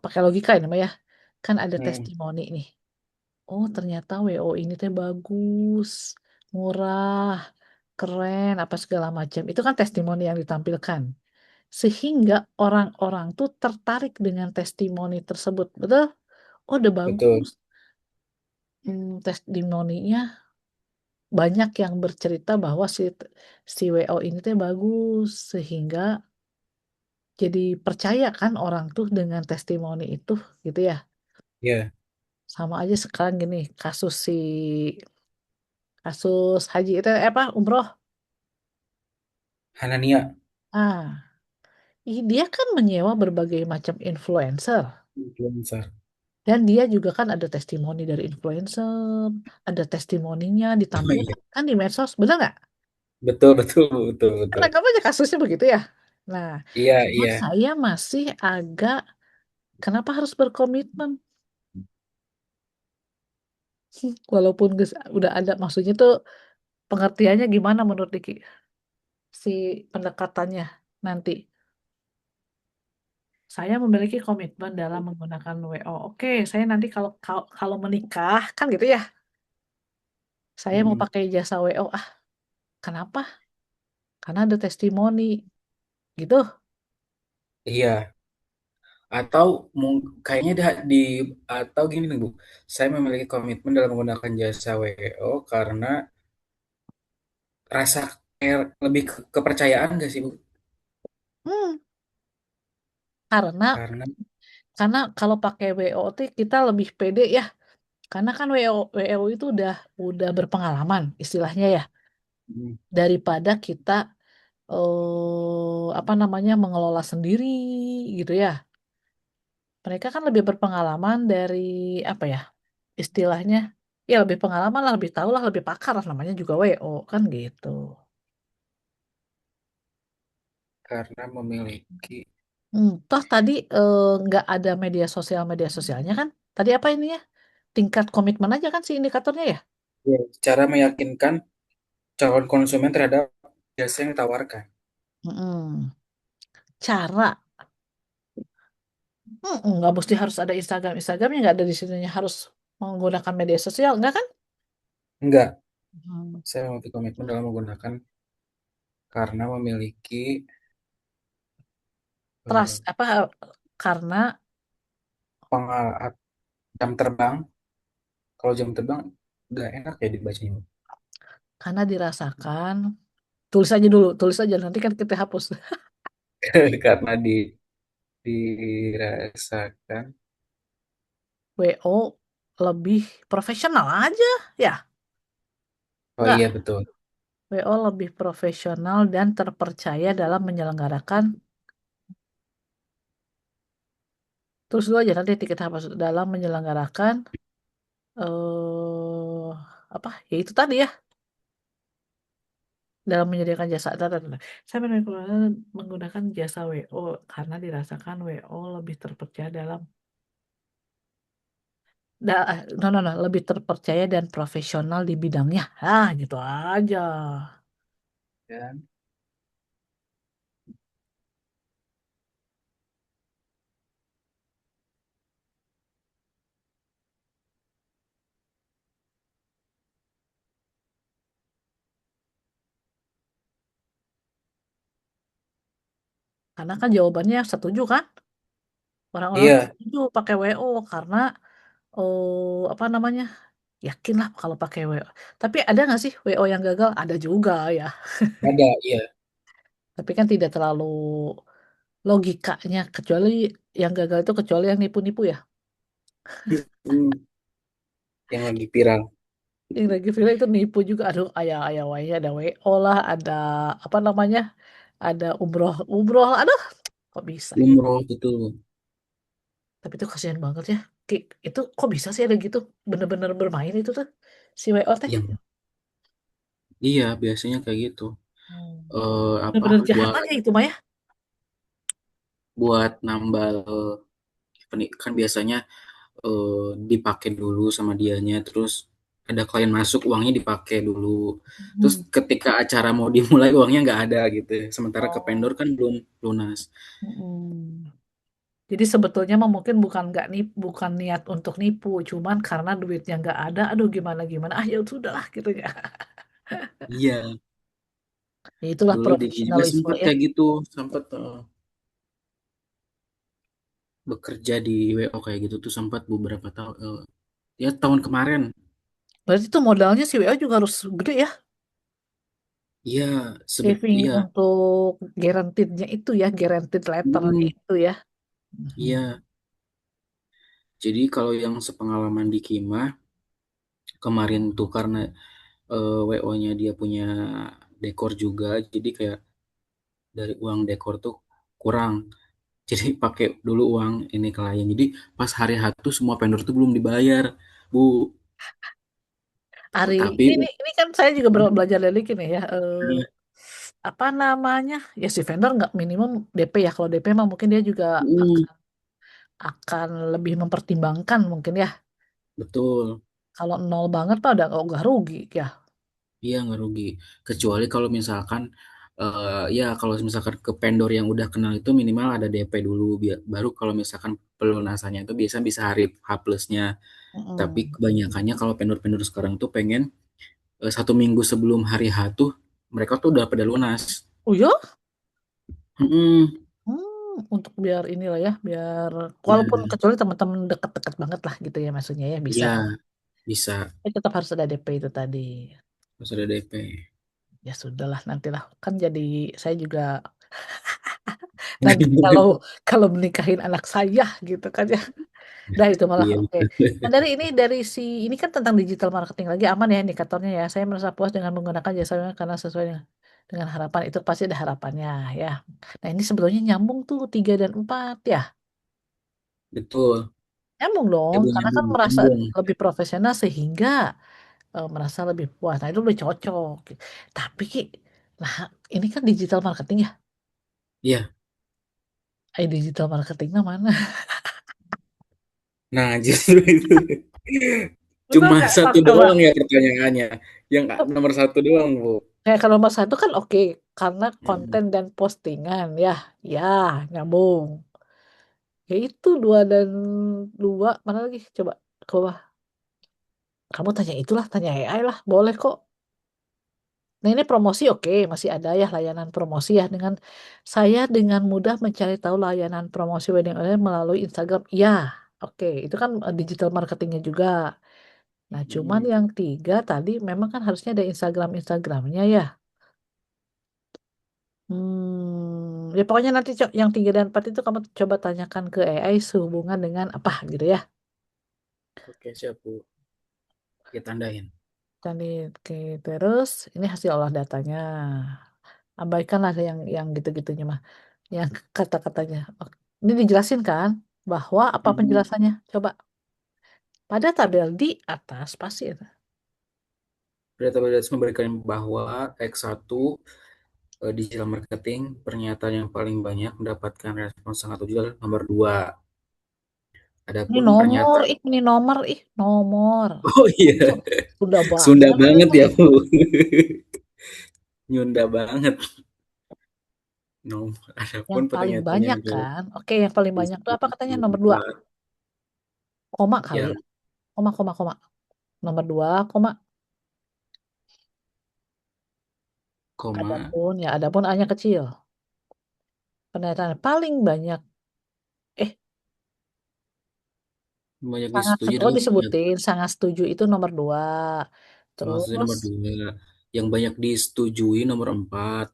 [SPEAKER 1] pakai logika ini mah ya, kan ada
[SPEAKER 2] hmm,
[SPEAKER 1] testimoni nih. Oh, ternyata WO ini teh bagus, murah, keren, apa segala macam. Itu kan testimoni yang ditampilkan. Sehingga orang-orang tuh tertarik dengan testimoni tersebut. Betul? Oh, udah
[SPEAKER 2] betul.
[SPEAKER 1] bagus. Testimoninya banyak yang bercerita bahwa si WO ini teh bagus. Sehingga jadi percaya kan orang tuh dengan testimoni itu gitu ya.
[SPEAKER 2] Ya,
[SPEAKER 1] Sama aja sekarang gini, kasus Haji itu apa umroh.
[SPEAKER 2] Hanania.
[SPEAKER 1] Ah, dia kan menyewa berbagai macam influencer.
[SPEAKER 2] Influencer.
[SPEAKER 1] Dan dia juga kan ada testimoni dari influencer, ada testimoninya
[SPEAKER 2] Oh iya.
[SPEAKER 1] ditampilkan kan di medsos, benar nggak?
[SPEAKER 2] Betul, betul, betul,
[SPEAKER 1] Kan
[SPEAKER 2] betul.
[SPEAKER 1] anggap aja kasusnya begitu ya. Nah,
[SPEAKER 2] Iya,
[SPEAKER 1] cuma
[SPEAKER 2] iya.
[SPEAKER 1] saya masih agak, kenapa harus berkomitmen? Walaupun udah ada, maksudnya tuh pengertiannya gimana menurut Diki? Si pendekatannya nanti. Saya memiliki komitmen dalam menggunakan WO. Oke, saya nanti kalau kalau kalau menikah kan gitu ya. Saya mau
[SPEAKER 2] Mm,
[SPEAKER 1] pakai jasa WO. Ah, kenapa? Karena ada testimoni gitu.
[SPEAKER 2] iya. Atau kayaknya atau gini nih Bu, saya memiliki komitmen dalam menggunakan jasa WO karena rasa lebih kepercayaan gak sih Bu?
[SPEAKER 1] Hmm, karena
[SPEAKER 2] Karena
[SPEAKER 1] karena kalau pakai WOT kita lebih pede ya. Karena kan WO itu udah berpengalaman istilahnya ya,
[SPEAKER 2] mm,
[SPEAKER 1] daripada kita apa namanya mengelola sendiri gitu ya. Mereka kan lebih berpengalaman dari apa ya istilahnya? Ya lebih pengalaman lah, lebih tahu lah, lebih pakar lah namanya juga WO kan gitu.
[SPEAKER 2] karena memiliki
[SPEAKER 1] Toh tadi nggak ada media sosialnya kan? Tadi apa ini ya? Tingkat komitmen aja kan si indikatornya ya?
[SPEAKER 2] ya, cara meyakinkan calon konsumen terhadap jasa yang ditawarkan.
[SPEAKER 1] Mm-mm. Cara nggak mesti harus ada Instagramnya nggak ada di sini harus menggunakan media sosial nggak kan?
[SPEAKER 2] Enggak,
[SPEAKER 1] Hmm.
[SPEAKER 2] saya memiliki komitmen dalam menggunakan karena memiliki
[SPEAKER 1] Trust
[SPEAKER 2] eh,
[SPEAKER 1] apa karena
[SPEAKER 2] jam terbang. Kalau jam terbang udah enak ya dibacanya.
[SPEAKER 1] dirasakan tulis aja dulu tulis aja nanti kan kita hapus.
[SPEAKER 2] Karena dirasakan.
[SPEAKER 1] WO lebih profesional aja ya
[SPEAKER 2] Oh
[SPEAKER 1] nggak
[SPEAKER 2] iya betul.
[SPEAKER 1] WO lebih profesional dan terpercaya dalam menyelenggarakan terus dulu aja nanti kita hapus dalam menyelenggarakan eh apa ya itu tadi ya dalam menyediakan jasa saya menggunakan jasa WO karena dirasakan WO lebih terpercaya dalam lebih terpercaya dan profesional di bidangnya gitu aja
[SPEAKER 2] Dan
[SPEAKER 1] karena kan jawabannya setuju kan orang-orang
[SPEAKER 2] iya,
[SPEAKER 1] setuju pakai WO karena apa namanya yakin lah kalau pakai WO tapi ada nggak sih WO yang gagal ada juga ya
[SPEAKER 2] ada, iya.
[SPEAKER 1] tapi kan tidak terlalu logikanya kecuali yang gagal itu kecuali yang nipu-nipu ya
[SPEAKER 2] Hmm, yang lagi viral.
[SPEAKER 1] yang lagi viral itu nipu juga aduh ayah ayah waya ada WO lah ada apa namanya ada umroh umroh aduh kok bisa ya
[SPEAKER 2] Umroh itu.
[SPEAKER 1] tapi itu kasihan banget ya itu kok bisa sih ada gitu bener-bener bermain itu tuh si WO teh
[SPEAKER 2] Yang iya biasanya kayak gitu.
[SPEAKER 1] Hmm.
[SPEAKER 2] Apa
[SPEAKER 1] Bener-bener jahat
[SPEAKER 2] buat
[SPEAKER 1] aja itu Maya
[SPEAKER 2] buat nambal kan biasanya dipakai dulu sama dianya, terus ada klien masuk uangnya dipakai dulu, terus
[SPEAKER 1] hmm.
[SPEAKER 2] ketika acara mau dimulai uangnya nggak ada gitu ya. Sementara ke vendor
[SPEAKER 1] Oh.
[SPEAKER 2] kan belum lunas.
[SPEAKER 1] Hmm. Jadi sebetulnya mah mungkin bukan nggak bukan niat untuk nipu, cuman karena duitnya nggak ada, aduh gimana gimana, ah ya sudahlah gitu ya.
[SPEAKER 2] Iya,
[SPEAKER 1] Ya itulah
[SPEAKER 2] dulu Diki juga
[SPEAKER 1] profesionalisme
[SPEAKER 2] sempet
[SPEAKER 1] ya.
[SPEAKER 2] kayak gitu, sempet bekerja di WO kayak gitu tuh sempat beberapa tahun, ya tahun kemarin.
[SPEAKER 1] Berarti itu modalnya si WO juga harus gede ya,
[SPEAKER 2] Iya,
[SPEAKER 1] saving
[SPEAKER 2] iya.
[SPEAKER 1] untuk guaranteed-nya itu ya, guaranteed letternya
[SPEAKER 2] Hmm,
[SPEAKER 1] itu ya. Mhm.
[SPEAKER 2] iya. Jadi kalau yang sepengalaman di Kima kemarin tuh karena WO-nya dia punya dekor juga, jadi kayak dari uang dekor tuh kurang. Jadi pakai dulu uang ini klien. Jadi pas hari H tuh semua vendor tuh belum dibayar, Bu.
[SPEAKER 1] Ari,
[SPEAKER 2] Tapi
[SPEAKER 1] ini kan saya juga belajar dari gini ya. Apa namanya? Ya si vendor nggak minimum DP ya. Kalau DP mah mungkin dia juga
[SPEAKER 2] mm,
[SPEAKER 1] akan lebih mempertimbangkan mungkin ya.
[SPEAKER 2] betul.
[SPEAKER 1] Kalau nol banget pak udah nggak rugi ya.
[SPEAKER 2] Iya nggak rugi. Kecuali kalau misalkan ya kalau misalkan ke vendor yang udah kenal itu minimal ada DP dulu baru kalau misalkan pelunasannya itu biasa bisa hari H plusnya. Tapi
[SPEAKER 1] Mm-mm.
[SPEAKER 2] kebanyakannya kalau vendor-vendor sekarang tuh pengen 1 minggu sebelum hari H tuh mereka tuh udah pada lunas.
[SPEAKER 1] Oh ya?
[SPEAKER 2] Mm-mm.
[SPEAKER 1] Untuk biar inilah ya, biar
[SPEAKER 2] Ya,
[SPEAKER 1] walaupun kecuali teman-teman deket-deket banget lah gitu ya maksudnya ya bisa.
[SPEAKER 2] iya bisa
[SPEAKER 1] Tapi tetap harus ada DP itu tadi.
[SPEAKER 2] harus ada DP.
[SPEAKER 1] Ya sudahlah nantilah kan jadi saya juga nanti kalau kalau menikahin anak saya gitu kan ya. Dah itu malah
[SPEAKER 2] Iya.
[SPEAKER 1] oke. Nah dari si ini kan tentang digital marketing lagi aman ya indikatornya ya. Saya merasa puas dengan menggunakan jasa karena sesuai dengan harapan itu pasti ada harapannya ya. Nah ini sebetulnya nyambung tuh 3 dan 4 ya.
[SPEAKER 2] Betul.
[SPEAKER 1] Nyambung
[SPEAKER 2] Ya
[SPEAKER 1] dong,
[SPEAKER 2] Bu
[SPEAKER 1] karena kan
[SPEAKER 2] nyambung.
[SPEAKER 1] merasa
[SPEAKER 2] Nyambung.
[SPEAKER 1] lebih profesional sehingga merasa lebih puas. Nah itu lebih cocok. Tapi Ki, nah ini kan digital marketing ya.
[SPEAKER 2] Iya.
[SPEAKER 1] Digital marketingnya mana?
[SPEAKER 2] Nah, justru itu.
[SPEAKER 1] Betul
[SPEAKER 2] Cuma
[SPEAKER 1] nggak? Mas
[SPEAKER 2] satu
[SPEAKER 1] coba.
[SPEAKER 2] doang ya pertanyaannya. Yang nomor satu doang, Bu.
[SPEAKER 1] Kayak kalau nomor satu kan oke, karena
[SPEAKER 2] Hmm.
[SPEAKER 1] konten dan postingan ya, ya nyambung. Ya itu 2 dan 2 mana lagi? Coba ke bawah. Kamu tanya itulah, tanya AI lah, boleh kok. Nah ini promosi oke, masih ada ya layanan promosi ya dengan mudah mencari tahu layanan promosi wedding online melalui Instagram. Ya, oke, itu kan digital marketingnya juga. Nah cuman
[SPEAKER 2] Hmm.
[SPEAKER 1] yang 3 tadi memang kan harusnya ada Instagramnya ya. Ya pokoknya nanti yang 3 dan 4 itu kamu coba tanyakan ke AI sehubungan dengan apa gitu ya.
[SPEAKER 2] Oke, siap, Bu. Kita tandain.
[SPEAKER 1] Tadi oke, terus ini hasil olah datanya. Abaikanlah yang gitu-gitunya mah. Yang kata-katanya. Oke. Ini dijelasin kan bahwa apa
[SPEAKER 2] Hmm.
[SPEAKER 1] penjelasannya? Coba pada tabel di atas pasir.
[SPEAKER 2] Database memberikan bahwa X1 digital marketing pernyataan yang paling banyak mendapatkan respon sangat ujuk adalah nomor 2.
[SPEAKER 1] Ini
[SPEAKER 2] Adapun
[SPEAKER 1] nomor,
[SPEAKER 2] pernyataan
[SPEAKER 1] ini nomor, nomor.
[SPEAKER 2] Oh iya,
[SPEAKER 1] Sudah
[SPEAKER 2] Sunda
[SPEAKER 1] banyak.
[SPEAKER 2] banget ya, Bu. Nyunda banget.
[SPEAKER 1] Yang
[SPEAKER 2] Adapun
[SPEAKER 1] paling
[SPEAKER 2] pernyataan yang
[SPEAKER 1] banyak
[SPEAKER 2] menjawab
[SPEAKER 1] kan. Oke, yang paling
[SPEAKER 2] di
[SPEAKER 1] banyak tuh apa katanya
[SPEAKER 2] nomor
[SPEAKER 1] nomor 2.
[SPEAKER 2] 4
[SPEAKER 1] Koma kali ya.
[SPEAKER 2] yang
[SPEAKER 1] Koma. Nomor 2, koma.
[SPEAKER 2] koma
[SPEAKER 1] Adapun A-nya kecil. Pernyataan paling banyak. Eh,
[SPEAKER 2] banyak
[SPEAKER 1] sangat
[SPEAKER 2] disetujui
[SPEAKER 1] oh
[SPEAKER 2] adalah
[SPEAKER 1] disebutin sangat setuju itu nomor 2.
[SPEAKER 2] salah satu
[SPEAKER 1] Terus
[SPEAKER 2] nomor 2. Yang banyak disetujui nomor 4.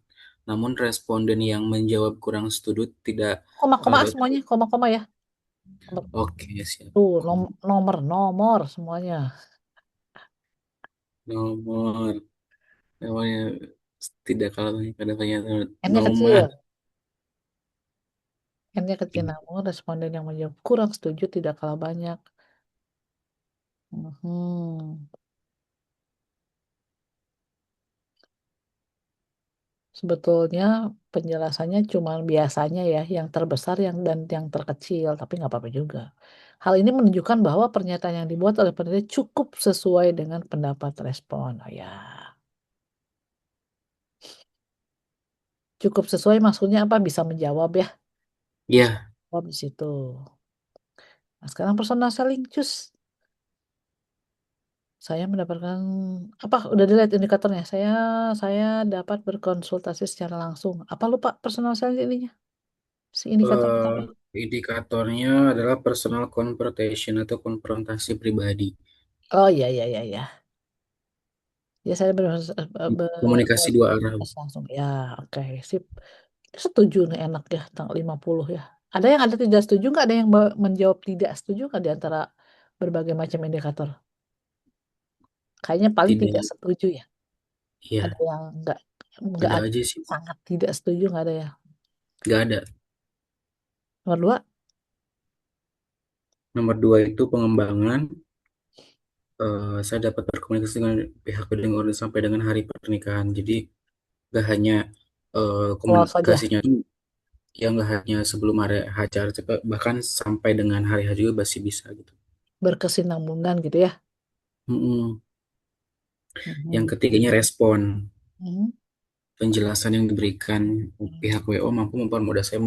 [SPEAKER 2] Namun responden yang menjawab kurang setuju tidak
[SPEAKER 1] koma-koma semuanya, koma-koma ya. Nomor,
[SPEAKER 2] Oke, siap.
[SPEAKER 1] tuh nomor semuanya.
[SPEAKER 2] Nomor namanya tidak kalah banyak pada pernyataan
[SPEAKER 1] N-nya
[SPEAKER 2] nomor.
[SPEAKER 1] kecil. N-nya kecil namun responden yang menjawab kurang setuju tidak kalah banyak. Mhm. Sebetulnya penjelasannya cuma biasanya ya, yang terbesar dan yang terkecil, tapi nggak apa-apa juga. Hal ini menunjukkan bahwa pernyataan yang dibuat oleh peneliti cukup sesuai dengan pendapat respon. Oh ya, cukup sesuai maksudnya apa? Bisa menjawab ya. Bisa
[SPEAKER 2] Ya,
[SPEAKER 1] menjawab di situ. Nah, sekarang personal selling cus. Saya mendapatkan apa? Udah dilihat indikatornya. Saya dapat berkonsultasi secara langsung. Apa lupa personal selling ininya? Si indikator
[SPEAKER 2] eh,
[SPEAKER 1] pertama.
[SPEAKER 2] indikatornya adalah personal confrontation atau konfrontasi pribadi.
[SPEAKER 1] Oh iya iya iya iya. Ya saya
[SPEAKER 2] Komunikasi dua arah.
[SPEAKER 1] berkomunikasi langsung. Ya, oke, sip. Setuju nih enak ya tanggal 50 ya. Ada tidak setuju nggak? Ada yang menjawab tidak setuju nggak di antara berbagai macam indikator? Kayaknya paling tidak
[SPEAKER 2] Tidak,
[SPEAKER 1] setuju ya. Ada
[SPEAKER 2] ya.
[SPEAKER 1] yang enggak. Nggak
[SPEAKER 2] Ada
[SPEAKER 1] ada.
[SPEAKER 2] aja sih,
[SPEAKER 1] Sangat tidak setuju, nggak ada ya.
[SPEAKER 2] nggak ada.
[SPEAKER 1] Nomor dua,
[SPEAKER 2] Nomor dua itu pengembangan. Saya dapat berkomunikasi dengan pihak wedding order sampai dengan hari pernikahan. Jadi nggak hanya
[SPEAKER 1] awal saja
[SPEAKER 2] komunikasinya tuh yang nggak hanya sebelum hari acara, bahkan sampai dengan hari H juga masih bisa gitu.
[SPEAKER 1] berkesinambungan gitu ya.
[SPEAKER 2] Mm-mm. Yang
[SPEAKER 1] Mhm.
[SPEAKER 2] ketiganya respon.
[SPEAKER 1] Mhm.
[SPEAKER 2] Penjelasan yang diberikan pihak WO mampu mempermudah saya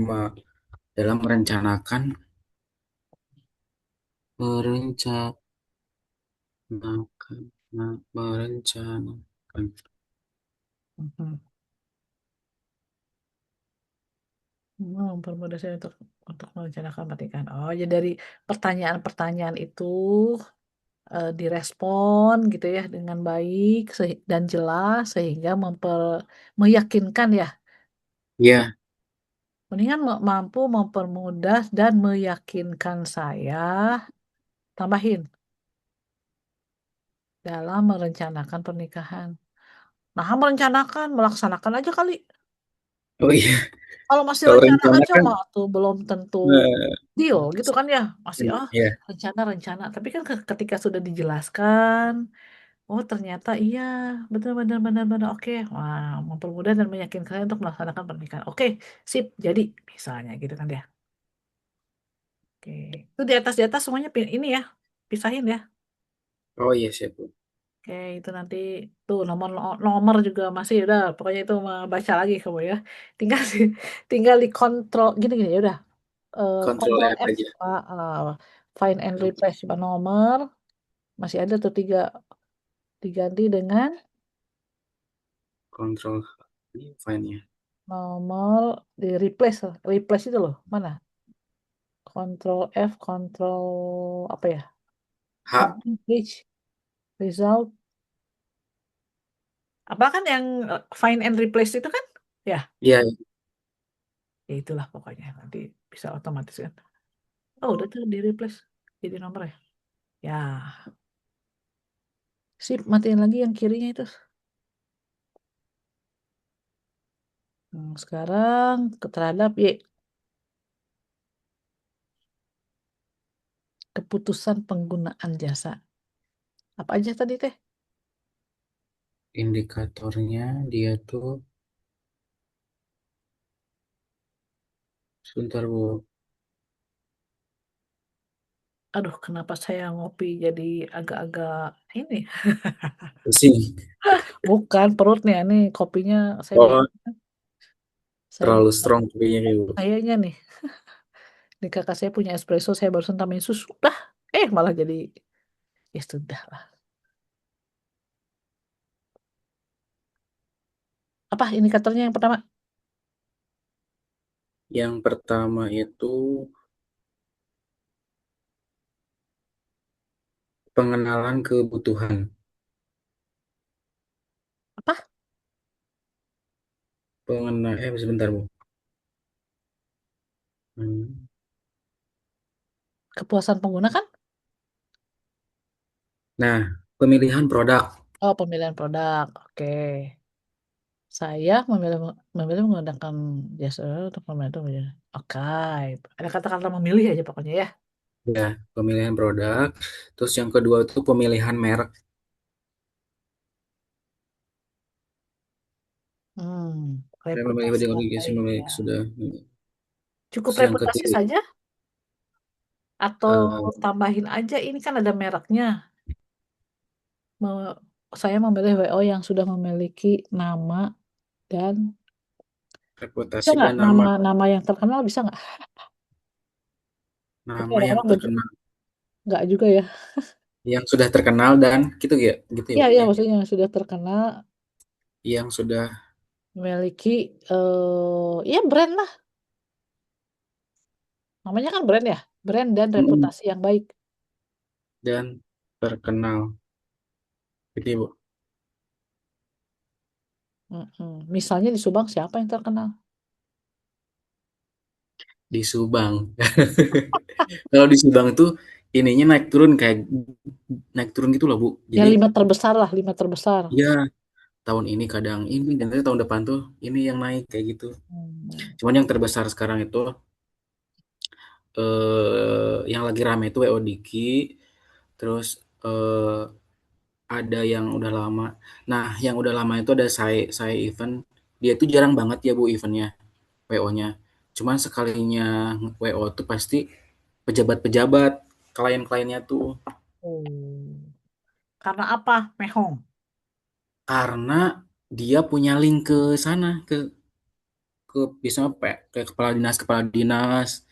[SPEAKER 2] dalam merencanakan merencanakan.
[SPEAKER 1] Mhm. Mempermudah saya untuk merencanakan pernikahan. Oh, jadi dari pertanyaan-pertanyaan itu direspon gitu ya dengan baik dan jelas sehingga meyakinkan ya.
[SPEAKER 2] Ya,
[SPEAKER 1] Mendingan mampu mempermudah dan meyakinkan saya, tambahin, dalam merencanakan pernikahan. Nah, merencanakan, melaksanakan aja kali.
[SPEAKER 2] oh iya,
[SPEAKER 1] Kalau masih
[SPEAKER 2] kalau
[SPEAKER 1] rencana
[SPEAKER 2] rencana
[SPEAKER 1] aja
[SPEAKER 2] kan,
[SPEAKER 1] mah tuh belum tentu
[SPEAKER 2] eh,
[SPEAKER 1] deal gitu kan ya. Masih
[SPEAKER 2] ya,
[SPEAKER 1] rencana-rencana. Tapi kan ketika sudah dijelaskan, oh ternyata iya, benar benar benar benar oke. Wah, mempermudah dan meyakinkan saya untuk melaksanakan pernikahan. Oke, sip. Jadi misalnya gitu kan ya. Oke. Itu di atas semuanya ini ya. Pisahin ya.
[SPEAKER 2] oh iya siap Bu.
[SPEAKER 1] Oke, itu nanti tuh nomor juga masih udah pokoknya itu mah baca lagi kamu ya. Tinggal sih tinggal dikontrol gini gini ya udah.
[SPEAKER 2] Kontrol
[SPEAKER 1] Kontrol
[SPEAKER 2] F
[SPEAKER 1] F,
[SPEAKER 2] aja.
[SPEAKER 1] find and replace coba nomor masih ada tuh tiga diganti dengan
[SPEAKER 2] Kontrol ini fine-nya.
[SPEAKER 1] nomor di replace itu loh mana Control F control apa ya
[SPEAKER 2] H,
[SPEAKER 1] page result apa kan yang find and replace itu kan ya
[SPEAKER 2] ya,
[SPEAKER 1] ya itulah pokoknya nanti bisa otomatis kan oh udah tuh di replace jadi nomor ya ya sip matiin lagi yang kirinya itu. Sekarang terhadap Y keputusan penggunaan jasa apa aja tadi teh.
[SPEAKER 2] indikatornya dia tuh sebentar Bu.
[SPEAKER 1] Aduh, kenapa saya ngopi jadi agak-agak ini?
[SPEAKER 2] Pusing.
[SPEAKER 1] Bukan perutnya nih, kopinya saya
[SPEAKER 2] Oh,
[SPEAKER 1] bilang, saya
[SPEAKER 2] terlalu
[SPEAKER 1] bilang
[SPEAKER 2] strong kopinya nih Bu.
[SPEAKER 1] kayaknya nih, di kakak saya punya espresso, saya barusan tambahin susu, dah, malah jadi ya sudah lah. Apa indikatornya yang pertama?
[SPEAKER 2] Yang pertama itu pengenalan kebutuhan.
[SPEAKER 1] Apa?
[SPEAKER 2] Sebentar Bu. Hmm.
[SPEAKER 1] Kepuasan pengguna kan?
[SPEAKER 2] Nah, pemilihan produk.
[SPEAKER 1] Oh, pemilihan produk. Oke. Saya memilih memilih menggunakan jasa untuk pemilihan itu. Oke. Ada kata-kata memilih aja pokoknya ya.
[SPEAKER 2] Ya, pemilihan produk. Terus yang kedua itu pemilihan merek. Saya memilih
[SPEAKER 1] Reputasi
[SPEAKER 2] wedding
[SPEAKER 1] yang
[SPEAKER 2] organization
[SPEAKER 1] baik
[SPEAKER 2] memilih
[SPEAKER 1] ya.
[SPEAKER 2] sudah.
[SPEAKER 1] Cukup
[SPEAKER 2] Terus yang
[SPEAKER 1] reputasi
[SPEAKER 2] ketiga,
[SPEAKER 1] saja atau
[SPEAKER 2] eh,
[SPEAKER 1] tambahin aja ini kan ada mereknya. Me- saya memilih WO yang sudah memiliki nama dan bisa
[SPEAKER 2] reputasi
[SPEAKER 1] nggak
[SPEAKER 2] dan nama
[SPEAKER 1] nama-nama yang terkenal bisa nggak? Tapi
[SPEAKER 2] nama yang
[SPEAKER 1] orang-orang
[SPEAKER 2] terkenal,
[SPEAKER 1] nggak juga ya.
[SPEAKER 2] yang sudah terkenal dan gitu ya
[SPEAKER 1] Iya,
[SPEAKER 2] Bu
[SPEAKER 1] iya
[SPEAKER 2] ya.
[SPEAKER 1] maksudnya yang sudah terkenal
[SPEAKER 2] Yang sudah
[SPEAKER 1] memiliki ya brand lah. Namanya kan brand ya. Brand dan
[SPEAKER 2] mm,
[SPEAKER 1] reputasi yang baik.
[SPEAKER 2] dan terkenal gitu ya Bu.
[SPEAKER 1] Mm-mm. Misalnya di Subang siapa yang terkenal?
[SPEAKER 2] Di Subang. Kalau di Subang tuh ininya naik turun gitu loh Bu.
[SPEAKER 1] Ya
[SPEAKER 2] Jadi
[SPEAKER 1] lima terbesar lah, lima terbesar.
[SPEAKER 2] ya tahun ini kadang ini dan nanti tahun depan tuh ini yang naik kayak gitu.
[SPEAKER 1] Hmm.
[SPEAKER 2] Cuman yang terbesar sekarang itu yang lagi rame itu WODiki, terus ada yang udah lama. Nah, yang udah lama itu ada saya event. Dia itu jarang banget ya Bu eventnya, WO-nya. Cuman sekalinya WO tuh pasti pejabat-pejabat, klien-kliennya tuh.
[SPEAKER 1] Oh. Karena apa? Mehong.
[SPEAKER 2] Karena dia punya link ke sana, ke biasanya kayak kepala dinas.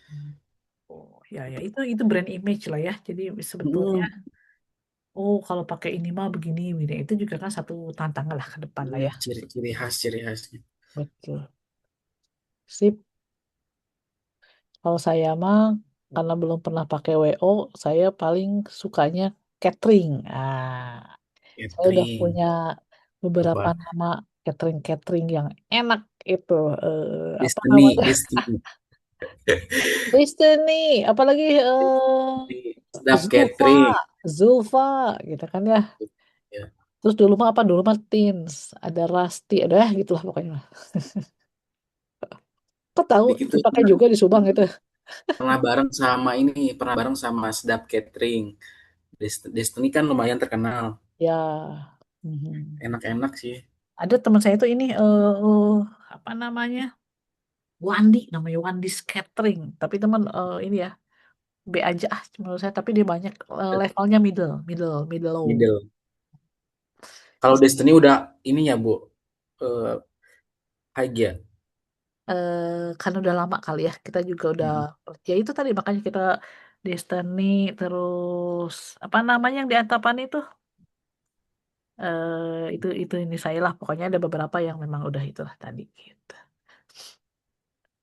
[SPEAKER 1] Oh, ya ya itu brand image lah ya. Jadi sebetulnya
[SPEAKER 2] Mm,
[SPEAKER 1] oh kalau pakai ini mah begini, begini. Itu juga kan satu tantangan lah ke depan lah
[SPEAKER 2] iya,
[SPEAKER 1] ya.
[SPEAKER 2] ciri khasnya.
[SPEAKER 1] Betul. Sip. Kalau saya mah karena belum pernah pakai WO, saya paling sukanya catering. Saya udah
[SPEAKER 2] Catering
[SPEAKER 1] punya beberapa
[SPEAKER 2] apa?
[SPEAKER 1] nama catering-catering yang enak itu. Apa
[SPEAKER 2] Destiny,
[SPEAKER 1] namanya?
[SPEAKER 2] Destiny.
[SPEAKER 1] Destiny, apalagi
[SPEAKER 2] Sedap
[SPEAKER 1] Zulfa,
[SPEAKER 2] catering.
[SPEAKER 1] Zulfa, gitu kan ya.
[SPEAKER 2] Ya.
[SPEAKER 1] Terus dulu mah apa? Dulu mah Teens, ada Rusty, ada ya gitulah pokoknya. Kok tahu
[SPEAKER 2] Dik itu
[SPEAKER 1] dipakai juga di Subang itu?
[SPEAKER 2] pernah bareng sama Sedap Catering. Destiny kan lumayan terkenal,
[SPEAKER 1] Ya. Mhm.
[SPEAKER 2] enak-enak sih.
[SPEAKER 1] Ada teman saya itu ini apa namanya? Wandi namanya Wandi's Catering. Tapi teman ini ya B aja menurut saya. Tapi dia banyak levelnya middle, middle, middle low.
[SPEAKER 2] Middle. Kalau Destiny udah ini ya Bu, eh high ya.
[SPEAKER 1] Kan udah lama kali ya. Kita juga udah
[SPEAKER 2] Mm.
[SPEAKER 1] ya itu tadi makanya kita Destiny terus apa namanya yang di Antapani itu itu ini saya lah pokoknya ada beberapa yang memang udah itulah tadi gitu.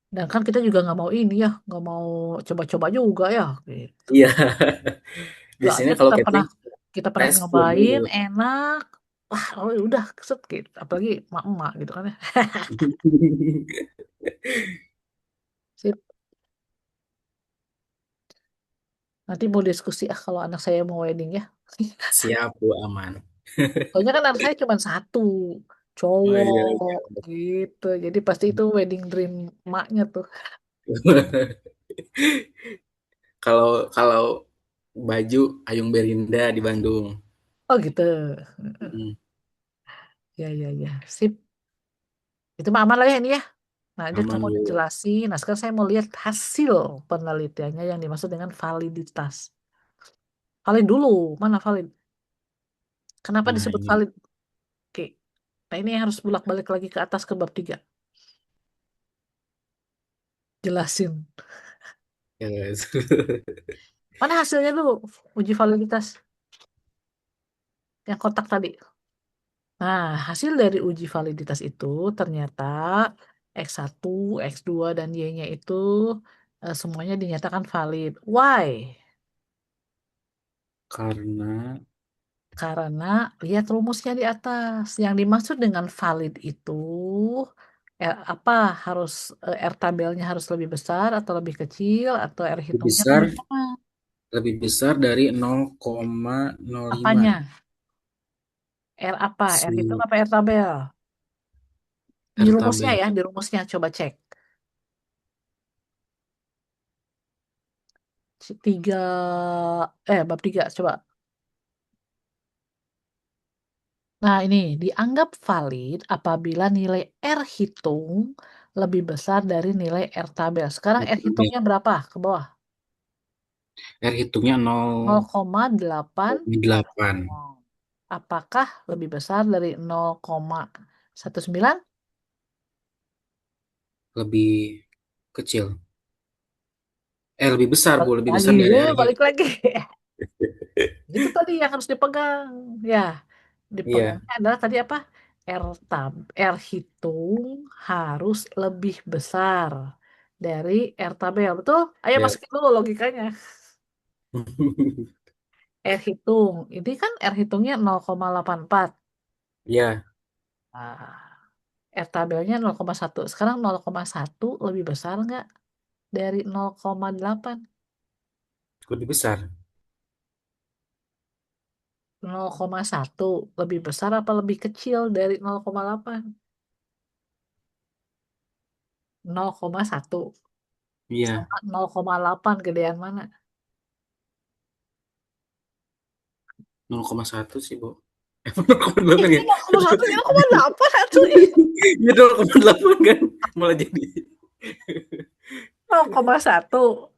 [SPEAKER 1] Dan kan kita juga nggak mau ini ya, nggak mau coba-coba juga ya gitu.
[SPEAKER 2] Iya,
[SPEAKER 1] Udah aja
[SPEAKER 2] biasanya kalau catering
[SPEAKER 1] kita pernah
[SPEAKER 2] tes food
[SPEAKER 1] nyobain
[SPEAKER 2] dulu.
[SPEAKER 1] enak. Wah, oh ya udah keset gitu. Apalagi emak-emak gitu kan ya. Sip. Nanti mau diskusi kalau anak saya mau wedding ya.
[SPEAKER 2] Siap Bu, aman.
[SPEAKER 1] Soalnya kan anak saya cuma satu,
[SPEAKER 2] Oh
[SPEAKER 1] cowok
[SPEAKER 2] iya, iya.
[SPEAKER 1] gitu. Jadi pasti itu wedding dream emaknya tuh.
[SPEAKER 2] Kalau kalau baju Ayung Berinda di Bandung.
[SPEAKER 1] Oh gitu.
[SPEAKER 2] Mm,
[SPEAKER 1] Ya ya ya. Sip. Itu mah aman lah ya ini ya. Nah, dia
[SPEAKER 2] aman
[SPEAKER 1] kamu udah
[SPEAKER 2] Bu.
[SPEAKER 1] jelasin. Nah, sekarang saya mau lihat hasil penelitiannya yang dimaksud dengan validitas. Valid dulu, mana valid? Kenapa
[SPEAKER 2] Nah
[SPEAKER 1] disebut
[SPEAKER 2] ini
[SPEAKER 1] valid? Oke. Nah, ini harus bolak-balik lagi ke atas ke bab 3. Jelasin.
[SPEAKER 2] yes.
[SPEAKER 1] Mana hasilnya dulu? Uji validitas yang kotak tadi. Nah, hasil dari uji validitas itu ternyata X1, X2, dan Y-nya itu semuanya dinyatakan valid. Why?
[SPEAKER 2] Karena
[SPEAKER 1] Karena lihat rumusnya di atas. Yang dimaksud dengan valid itu apa harus R tabelnya harus lebih besar atau lebih kecil atau R
[SPEAKER 2] lebih
[SPEAKER 1] hitungnya atau
[SPEAKER 2] besar
[SPEAKER 1] gimana?
[SPEAKER 2] lebih besar dari 0,05
[SPEAKER 1] Apanya? R apa? R hitung
[SPEAKER 2] si
[SPEAKER 1] apa R tabel? Di
[SPEAKER 2] R
[SPEAKER 1] rumusnya
[SPEAKER 2] tabel.
[SPEAKER 1] ya, di rumusnya coba cek. Tiga, bab 3 coba. Nah ini dianggap valid apabila nilai R hitung lebih besar dari nilai R tabel. Sekarang
[SPEAKER 2] R
[SPEAKER 1] R
[SPEAKER 2] tabel.
[SPEAKER 1] hitungnya berapa? Ke bawah.
[SPEAKER 2] R hitungnya
[SPEAKER 1] 0,8.
[SPEAKER 2] 0,8,
[SPEAKER 1] Apakah lebih besar dari 0,19?
[SPEAKER 2] lebih kecil. Lebih besar Bu,
[SPEAKER 1] Balik
[SPEAKER 2] lebih
[SPEAKER 1] lagi,
[SPEAKER 2] besar dari R
[SPEAKER 1] balik
[SPEAKER 2] hit.
[SPEAKER 1] lagi. Itu tadi yang harus dipegang. Ya,
[SPEAKER 2] Iya,
[SPEAKER 1] dipegangnya adalah tadi apa? R hitung harus lebih besar dari R tabel. Betul? Ayo
[SPEAKER 2] ya.
[SPEAKER 1] masukin dulu logikanya. R hitung. Ini kan R hitungnya 0,84.
[SPEAKER 2] Ya,
[SPEAKER 1] Nah, R tabelnya 0,1. Sekarang 0,1 lebih besar nggak dari 0,8?
[SPEAKER 2] lebih besar.
[SPEAKER 1] 0,1 lebih besar apa lebih kecil dari 0,8? 0,1
[SPEAKER 2] Iya,
[SPEAKER 1] sama 0,8 gedean mana?
[SPEAKER 2] 0,1 sih, Bu. 0,8
[SPEAKER 1] Ini
[SPEAKER 2] ya?
[SPEAKER 1] 0,1 ya 0,8 atuh. Ih,
[SPEAKER 2] Ya 0,8 kan malah jadi
[SPEAKER 1] 0,1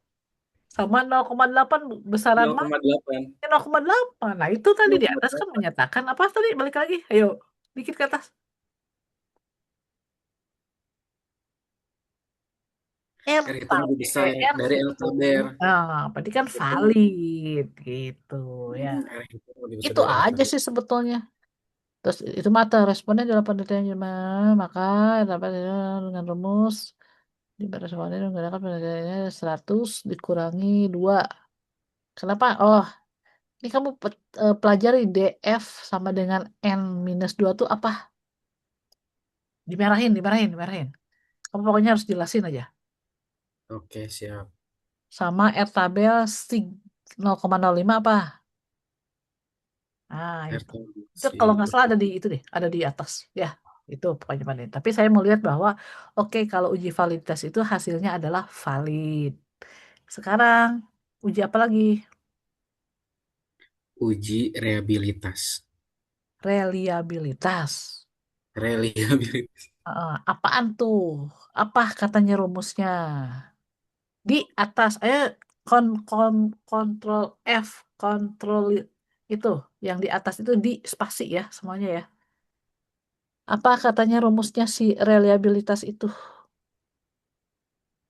[SPEAKER 1] sama 0,8 besaran mana?
[SPEAKER 2] 0,8.
[SPEAKER 1] 0,8. Nah, itu tadi di atas kan
[SPEAKER 2] 0,8.
[SPEAKER 1] menyatakan apa tadi? Balik lagi. Ayo, dikit ke atas. R
[SPEAKER 2] R itu lebih besar
[SPEAKER 1] tabel, R
[SPEAKER 2] dari L
[SPEAKER 1] itu.
[SPEAKER 2] taber.
[SPEAKER 1] Nah, berarti kan
[SPEAKER 2] Itu
[SPEAKER 1] valid gitu ya.
[SPEAKER 2] R itu lebih besar
[SPEAKER 1] Itu
[SPEAKER 2] dari L
[SPEAKER 1] aja
[SPEAKER 2] taber.
[SPEAKER 1] sih sebetulnya. Terus itu mata responnya dalam penelitian maka dapat dengan rumus di pada responnya menggunakan penelitiannya 100 dikurangi 2. Kenapa? Oh, ini kamu pelajari DF sama dengan N minus 2 tuh apa? Dimerahin, dimerahin, dimerahin. Kamu pokoknya harus jelasin aja.
[SPEAKER 2] Oke, siap.
[SPEAKER 1] Sama R tabel sig 0,05 apa? Ah,
[SPEAKER 2] R
[SPEAKER 1] itu.
[SPEAKER 2] taber
[SPEAKER 1] Itu kalau
[SPEAKER 2] sih.
[SPEAKER 1] nggak salah
[SPEAKER 2] Oke.
[SPEAKER 1] ada di itu deh, ada di atas. Ya, itu pokoknya valid. Tapi saya mau lihat bahwa oke kalau uji validitas itu hasilnya adalah valid. Sekarang uji apa lagi?
[SPEAKER 2] Uji reliabilitas.
[SPEAKER 1] Reliabilitas.
[SPEAKER 2] Reliabilitas.
[SPEAKER 1] Apaan tuh? Apa katanya rumusnya? Di atas, kontrol F, kontrol itu, yang di atas itu di spasi ya semuanya ya. Apa katanya rumusnya si reliabilitas itu?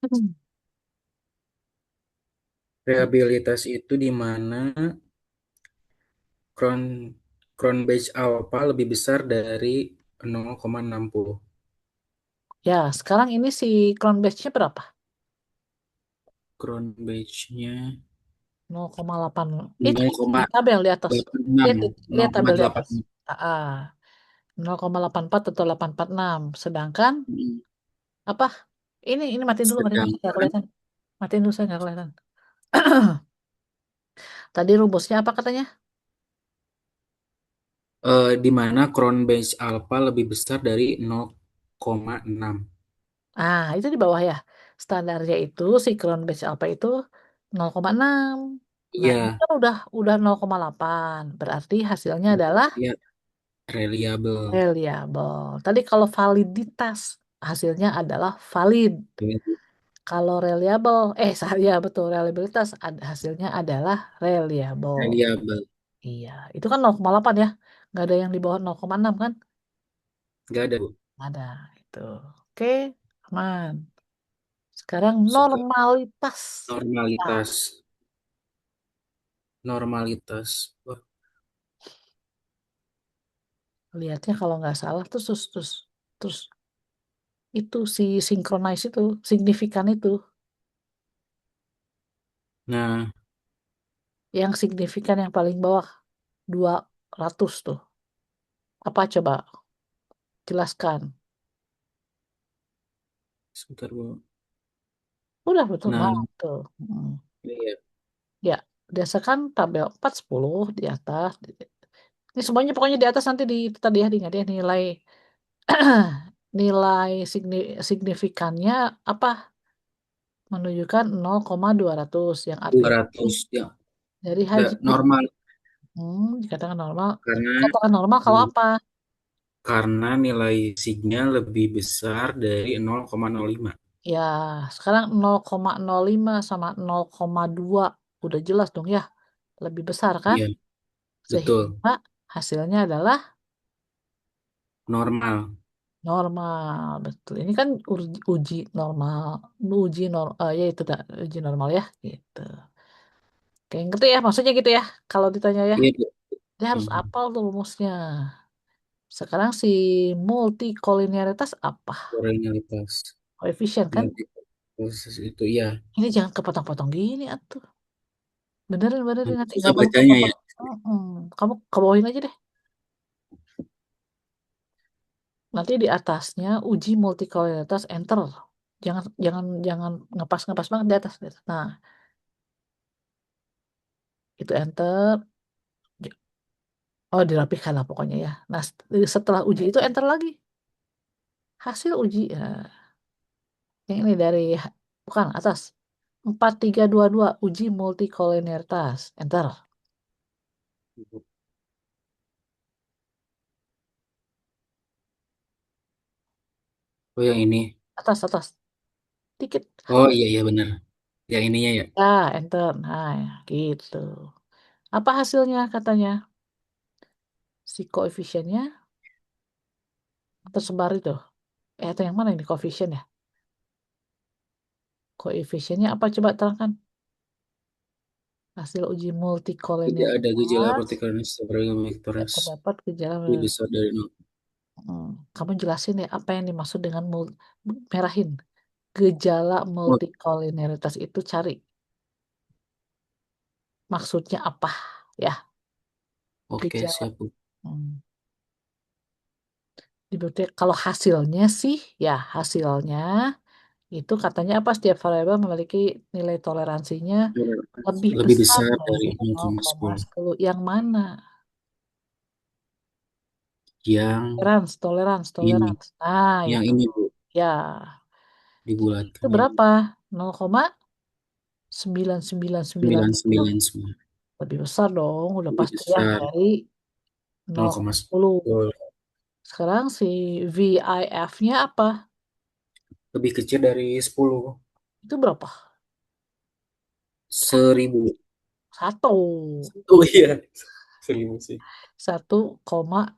[SPEAKER 1] Hmm.
[SPEAKER 2] Reliabilitas itu di mana Crown Crown Batch Alpha lebih besar dari 0,60.
[SPEAKER 1] Ya, sekarang ini si crown batch-nya berapa?
[SPEAKER 2] Crown Batch-nya
[SPEAKER 1] 0,8. Itu di tabel di atas.
[SPEAKER 2] 0,86.
[SPEAKER 1] Lihat, lihat tabel di atas.
[SPEAKER 2] 0,86.
[SPEAKER 1] Ah, 0,84 atau 846. Sedangkan apa? Ini matiin dulu, nggak
[SPEAKER 2] Sedangkan
[SPEAKER 1] kelihatan. Matiin dulu saya nggak kelihatan. Tadi rumusnya apa katanya?
[SPEAKER 2] di mana Crown Batch Alpha lebih besar dari 0,6.
[SPEAKER 1] Ah, itu di bawah ya. Standarnya itu si crown batch alpha itu 0,6. Nah, ini
[SPEAKER 2] Iya,
[SPEAKER 1] kan udah 0,8. Berarti hasilnya adalah
[SPEAKER 2] dia reliable.
[SPEAKER 1] reliable. Tadi kalau validitas hasilnya adalah valid. Kalau reliable, saya betul reliabilitas hasilnya adalah reliable.
[SPEAKER 2] Reliable.
[SPEAKER 1] Iya, itu kan 0,8 ya. Nggak ada yang di bawah 0,6 kan?
[SPEAKER 2] Nggak ada, Bu.
[SPEAKER 1] Ada itu. Oke, aman. Sekarang
[SPEAKER 2] Sekarang
[SPEAKER 1] normalitas. Nah,
[SPEAKER 2] normalitas. Normalitas. Wah,
[SPEAKER 1] lihatnya kalau nggak salah tuh terus itu si synchronize itu signifikan itu
[SPEAKER 2] nah,
[SPEAKER 1] yang signifikan yang paling bawah 200 tuh. Apa coba jelaskan.
[SPEAKER 2] sebentar, Bu.
[SPEAKER 1] Udah betul.
[SPEAKER 2] Nah,
[SPEAKER 1] Nah, betul.
[SPEAKER 2] iya.
[SPEAKER 1] Ya, biasakan tabel 4 10 di atas. Ini semuanya pokoknya di atas nanti di itu tadi ya, ingat ya nilai nilai signifikannya apa? Menunjukkan 0,200 yang artinya
[SPEAKER 2] 200 ya.
[SPEAKER 1] dari Haji.
[SPEAKER 2] Normal
[SPEAKER 1] Dikatakan normal.
[SPEAKER 2] karena
[SPEAKER 1] Dikatakan normal kalau apa?
[SPEAKER 2] karena nilai signya lebih besar dari 0,05.
[SPEAKER 1] Ya, sekarang 0,05 sama 0,2 udah jelas dong ya, lebih besar kan?
[SPEAKER 2] Iya, betul.
[SPEAKER 1] Sehingga hasilnya adalah
[SPEAKER 2] Normal.
[SPEAKER 1] normal, betul. Ini kan uji normal, ya itu dah uji normal ya, gitu. Oke, ngerti ya, maksudnya gitu ya. Kalau ditanya ya,
[SPEAKER 2] Iya, Bu.
[SPEAKER 1] dia harus
[SPEAKER 2] Hmm.
[SPEAKER 1] apal tuh rumusnya. Sekarang si multikolinearitas apa?
[SPEAKER 2] Originalitas.
[SPEAKER 1] Koefisien kan?
[SPEAKER 2] Multiple itu ya.
[SPEAKER 1] Ini jangan kepotong-potong gini atuh. Benerin, benerin nanti
[SPEAKER 2] Susah
[SPEAKER 1] nggak boleh
[SPEAKER 2] bacanya ya.
[SPEAKER 1] potong-potong. Kamu kebawain aja deh. Nanti di atasnya uji multikoloritas enter. Jangan jangan jangan ngepas-ngepas banget di atas, di atas. Nah, itu enter. Oh, dirapihkan lah pokoknya ya. Nah, setelah uji itu enter lagi. Hasil uji. Ya. Yang ini dari, bukan, atas. 4322 uji multikolinialitas. Enter.
[SPEAKER 2] Oh yang ini.
[SPEAKER 1] Atas, atas. Dikit.
[SPEAKER 2] Oh iya iya bener. Yang ininya ya.
[SPEAKER 1] Ya, enter. Nah, gitu. Apa hasilnya katanya? Si koefisiennya tersebar itu. Atau yang mana ini koefisien ya? Koefisiennya apa coba terangkan? Hasil uji
[SPEAKER 2] Tidak ada gejala
[SPEAKER 1] multikolonialitas
[SPEAKER 2] partikel sebagai
[SPEAKER 1] tidak
[SPEAKER 2] vektoras
[SPEAKER 1] terdapat gejala.
[SPEAKER 2] lebih besar dari nol.
[SPEAKER 1] Hmm, kamu jelasin ya apa yang dimaksud dengan merahin gejala
[SPEAKER 2] Oh,
[SPEAKER 1] multikolonialitas itu cari maksudnya apa ya
[SPEAKER 2] oke
[SPEAKER 1] gejala.
[SPEAKER 2] siap Bu.
[SPEAKER 1] Hmm. Kalau hasilnya sih ya hasilnya itu katanya apa setiap variabel memiliki nilai toleransinya lebih
[SPEAKER 2] Lebih
[SPEAKER 1] besar
[SPEAKER 2] besar
[SPEAKER 1] dari
[SPEAKER 2] dari 0,10.
[SPEAKER 1] 0,10. Yang mana?
[SPEAKER 2] Yang
[SPEAKER 1] Toleransi, toleransi,
[SPEAKER 2] ini.
[SPEAKER 1] toleransi. Nah,
[SPEAKER 2] Yang
[SPEAKER 1] itu.
[SPEAKER 2] ini Bu.
[SPEAKER 1] Ya, itu
[SPEAKER 2] Dibulatkan ini.
[SPEAKER 1] berapa? 0,9999 itu
[SPEAKER 2] 999.
[SPEAKER 1] lebih besar dong. Udah
[SPEAKER 2] Lebih
[SPEAKER 1] pasti ya
[SPEAKER 2] besar
[SPEAKER 1] dari 0,10.
[SPEAKER 2] 0,10.
[SPEAKER 1] Sekarang si VIF-nya apa?
[SPEAKER 2] Lebih kecil dari 10.
[SPEAKER 1] Itu berapa? Satu.
[SPEAKER 2] 1000.
[SPEAKER 1] Satu.
[SPEAKER 2] Oh iya. 1000 sih.
[SPEAKER 1] 1,0000.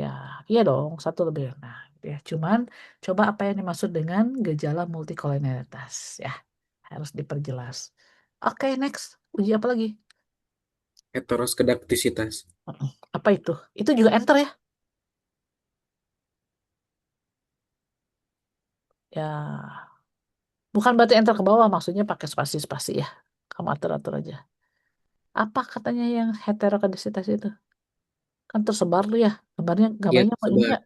[SPEAKER 1] Ya, iya dong. Satu lebih. Nah, ya. Cuman coba apa yang dimaksud dengan gejala multikolonialitas. Ya, harus diperjelas. Oke, next. Uji apa lagi?
[SPEAKER 2] Heteroskedastisitas.
[SPEAKER 1] Apa itu? Itu juga enter ya? Ya, bukan berarti enter ke bawah, maksudnya pakai spasi-spasi ya. Kamu atur-atur aja. Apa katanya yang heterokodisitas itu? Kan tersebar tuh ya. Gambarnya,
[SPEAKER 2] Ya
[SPEAKER 1] gambarnya mau ini
[SPEAKER 2] tersebar.
[SPEAKER 1] nggak?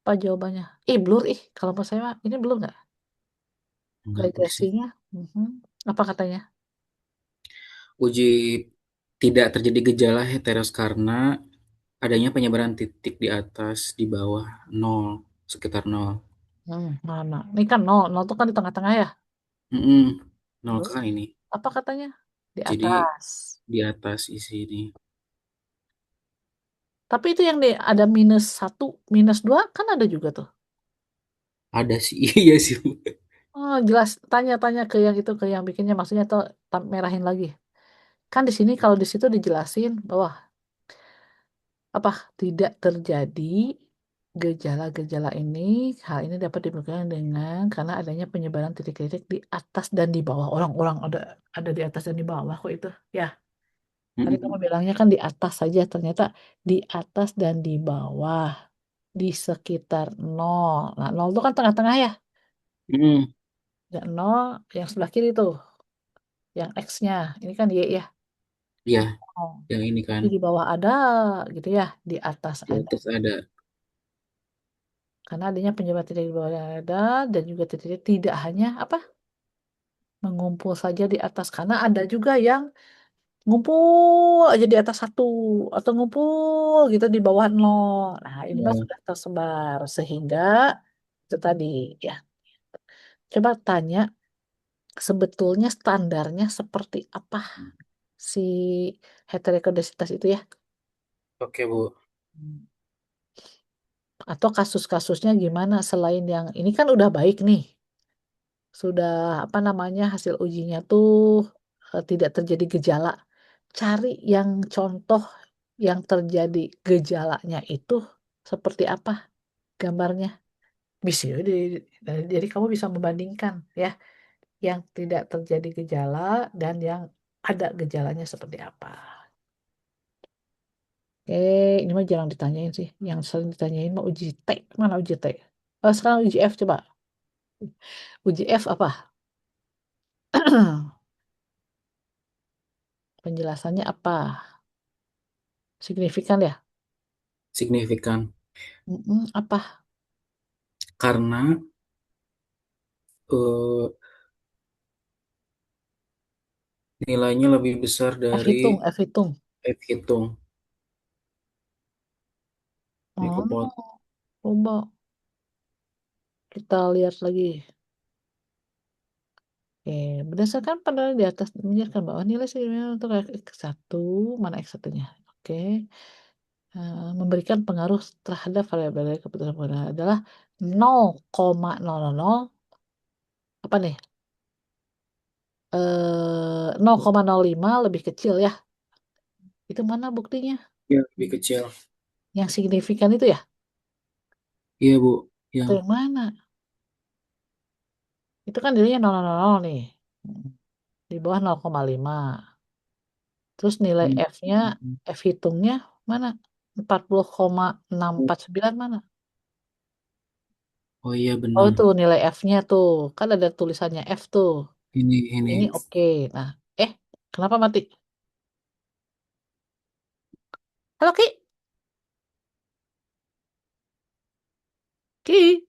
[SPEAKER 1] Apa jawabannya? Blur ih. Kalau menurut saya mah, ini blur nggak?
[SPEAKER 2] Enggak sih.
[SPEAKER 1] Regresinya. Mhm. Apa katanya?
[SPEAKER 2] Uji tidak terjadi gejala heteros karena adanya penyebaran titik di atas, di bawah, nol, sekitar nol.
[SPEAKER 1] Mana? Ini kan nol. Nol itu kan di tengah-tengah ya.
[SPEAKER 2] Mm-mm. Nol
[SPEAKER 1] Terus,
[SPEAKER 2] kan ini.
[SPEAKER 1] apa katanya? Di
[SPEAKER 2] Jadi
[SPEAKER 1] atas.
[SPEAKER 2] di atas isi ini.
[SPEAKER 1] Tapi itu yang ada -1, -2 kan ada juga tuh.
[SPEAKER 2] Ada sih, iya sih. Bu.
[SPEAKER 1] Oh, jelas. Tanya-tanya ke yang itu, ke yang bikinnya. Maksudnya tuh merahin lagi. Kan di sini kalau di situ dijelasin bahwa apa tidak terjadi gejala-gejala ini, hal ini dapat dibuktikan dengan karena adanya penyebaran titik-titik di atas dan di bawah. Orang-orang ada di atas dan di bawah kok itu. Ya, tadi kamu
[SPEAKER 2] Mm-mm.
[SPEAKER 1] bilangnya kan di atas saja, ternyata di atas dan di bawah, di sekitar nol. Nah, nol itu kan tengah-tengah ya.
[SPEAKER 2] Mm-mm.
[SPEAKER 1] Ya, nol yang sebelah kiri tuh, yang X-nya. Ini kan Y ya.
[SPEAKER 2] Ya,
[SPEAKER 1] Di nol.
[SPEAKER 2] yang ini kan
[SPEAKER 1] Jadi di bawah ada gitu ya, di atas
[SPEAKER 2] di
[SPEAKER 1] ada.
[SPEAKER 2] atas ada.
[SPEAKER 1] Karena adanya penyebab titik di bawah ada dan juga titik tidak hanya apa mengumpul saja di atas karena ada juga yang ngumpul aja di atas satu atau ngumpul gitu di bawah nol. Nah ini mah
[SPEAKER 2] Oh,
[SPEAKER 1] sudah tersebar sehingga itu tadi ya. Coba tanya sebetulnya standarnya seperti apa si heterokodisitas itu ya?
[SPEAKER 2] oke Bu.
[SPEAKER 1] Hmm. Atau kasus-kasusnya gimana selain yang ini kan udah baik nih. Sudah apa namanya hasil ujinya tuh tidak terjadi gejala. Cari yang contoh yang terjadi gejalanya itu seperti apa gambarnya. Bisa ya, jadi kamu bisa membandingkan ya yang tidak terjadi gejala dan yang ada gejalanya seperti apa. Ini mah jarang ditanyain sih. Yang sering ditanyain mah uji T. Mana uji T? Sekarang uji F coba. Uji F apa? Penjelasannya apa? Signifikan ya?
[SPEAKER 2] Signifikan
[SPEAKER 1] Apa?
[SPEAKER 2] karena eh, nilainya lebih besar
[SPEAKER 1] F hitung,
[SPEAKER 2] dari
[SPEAKER 1] F hitung.
[SPEAKER 2] hitung ini kepot.
[SPEAKER 1] Oh, coba kita lihat lagi. Oke, berdasarkan pandangan di atas menunjukkan bahwa nilai sigma untuk X1, mana X1-nya? Oke, memberikan pengaruh terhadap variabel keputusan pengguna adalah 0,000 apa nih? 0,05 lebih kecil ya. Itu mana buktinya?
[SPEAKER 2] Iya, lebih kecil.
[SPEAKER 1] Yang signifikan itu ya?
[SPEAKER 2] Iya, Bu.
[SPEAKER 1] Atau
[SPEAKER 2] Yang
[SPEAKER 1] yang mana? Itu kan nilainya 0,000 nih. Hmm, Di bawah 0,5. Terus nilai
[SPEAKER 2] hmm.
[SPEAKER 1] F-nya, F hitungnya mana? 40,649 mana?
[SPEAKER 2] Oh iya
[SPEAKER 1] Oh
[SPEAKER 2] benar.
[SPEAKER 1] tuh nilai F-nya tuh. Kan ada tulisannya F tuh.
[SPEAKER 2] Ini
[SPEAKER 1] Ini oke. Nah, eh kenapa mati? Halo Ki? Ki?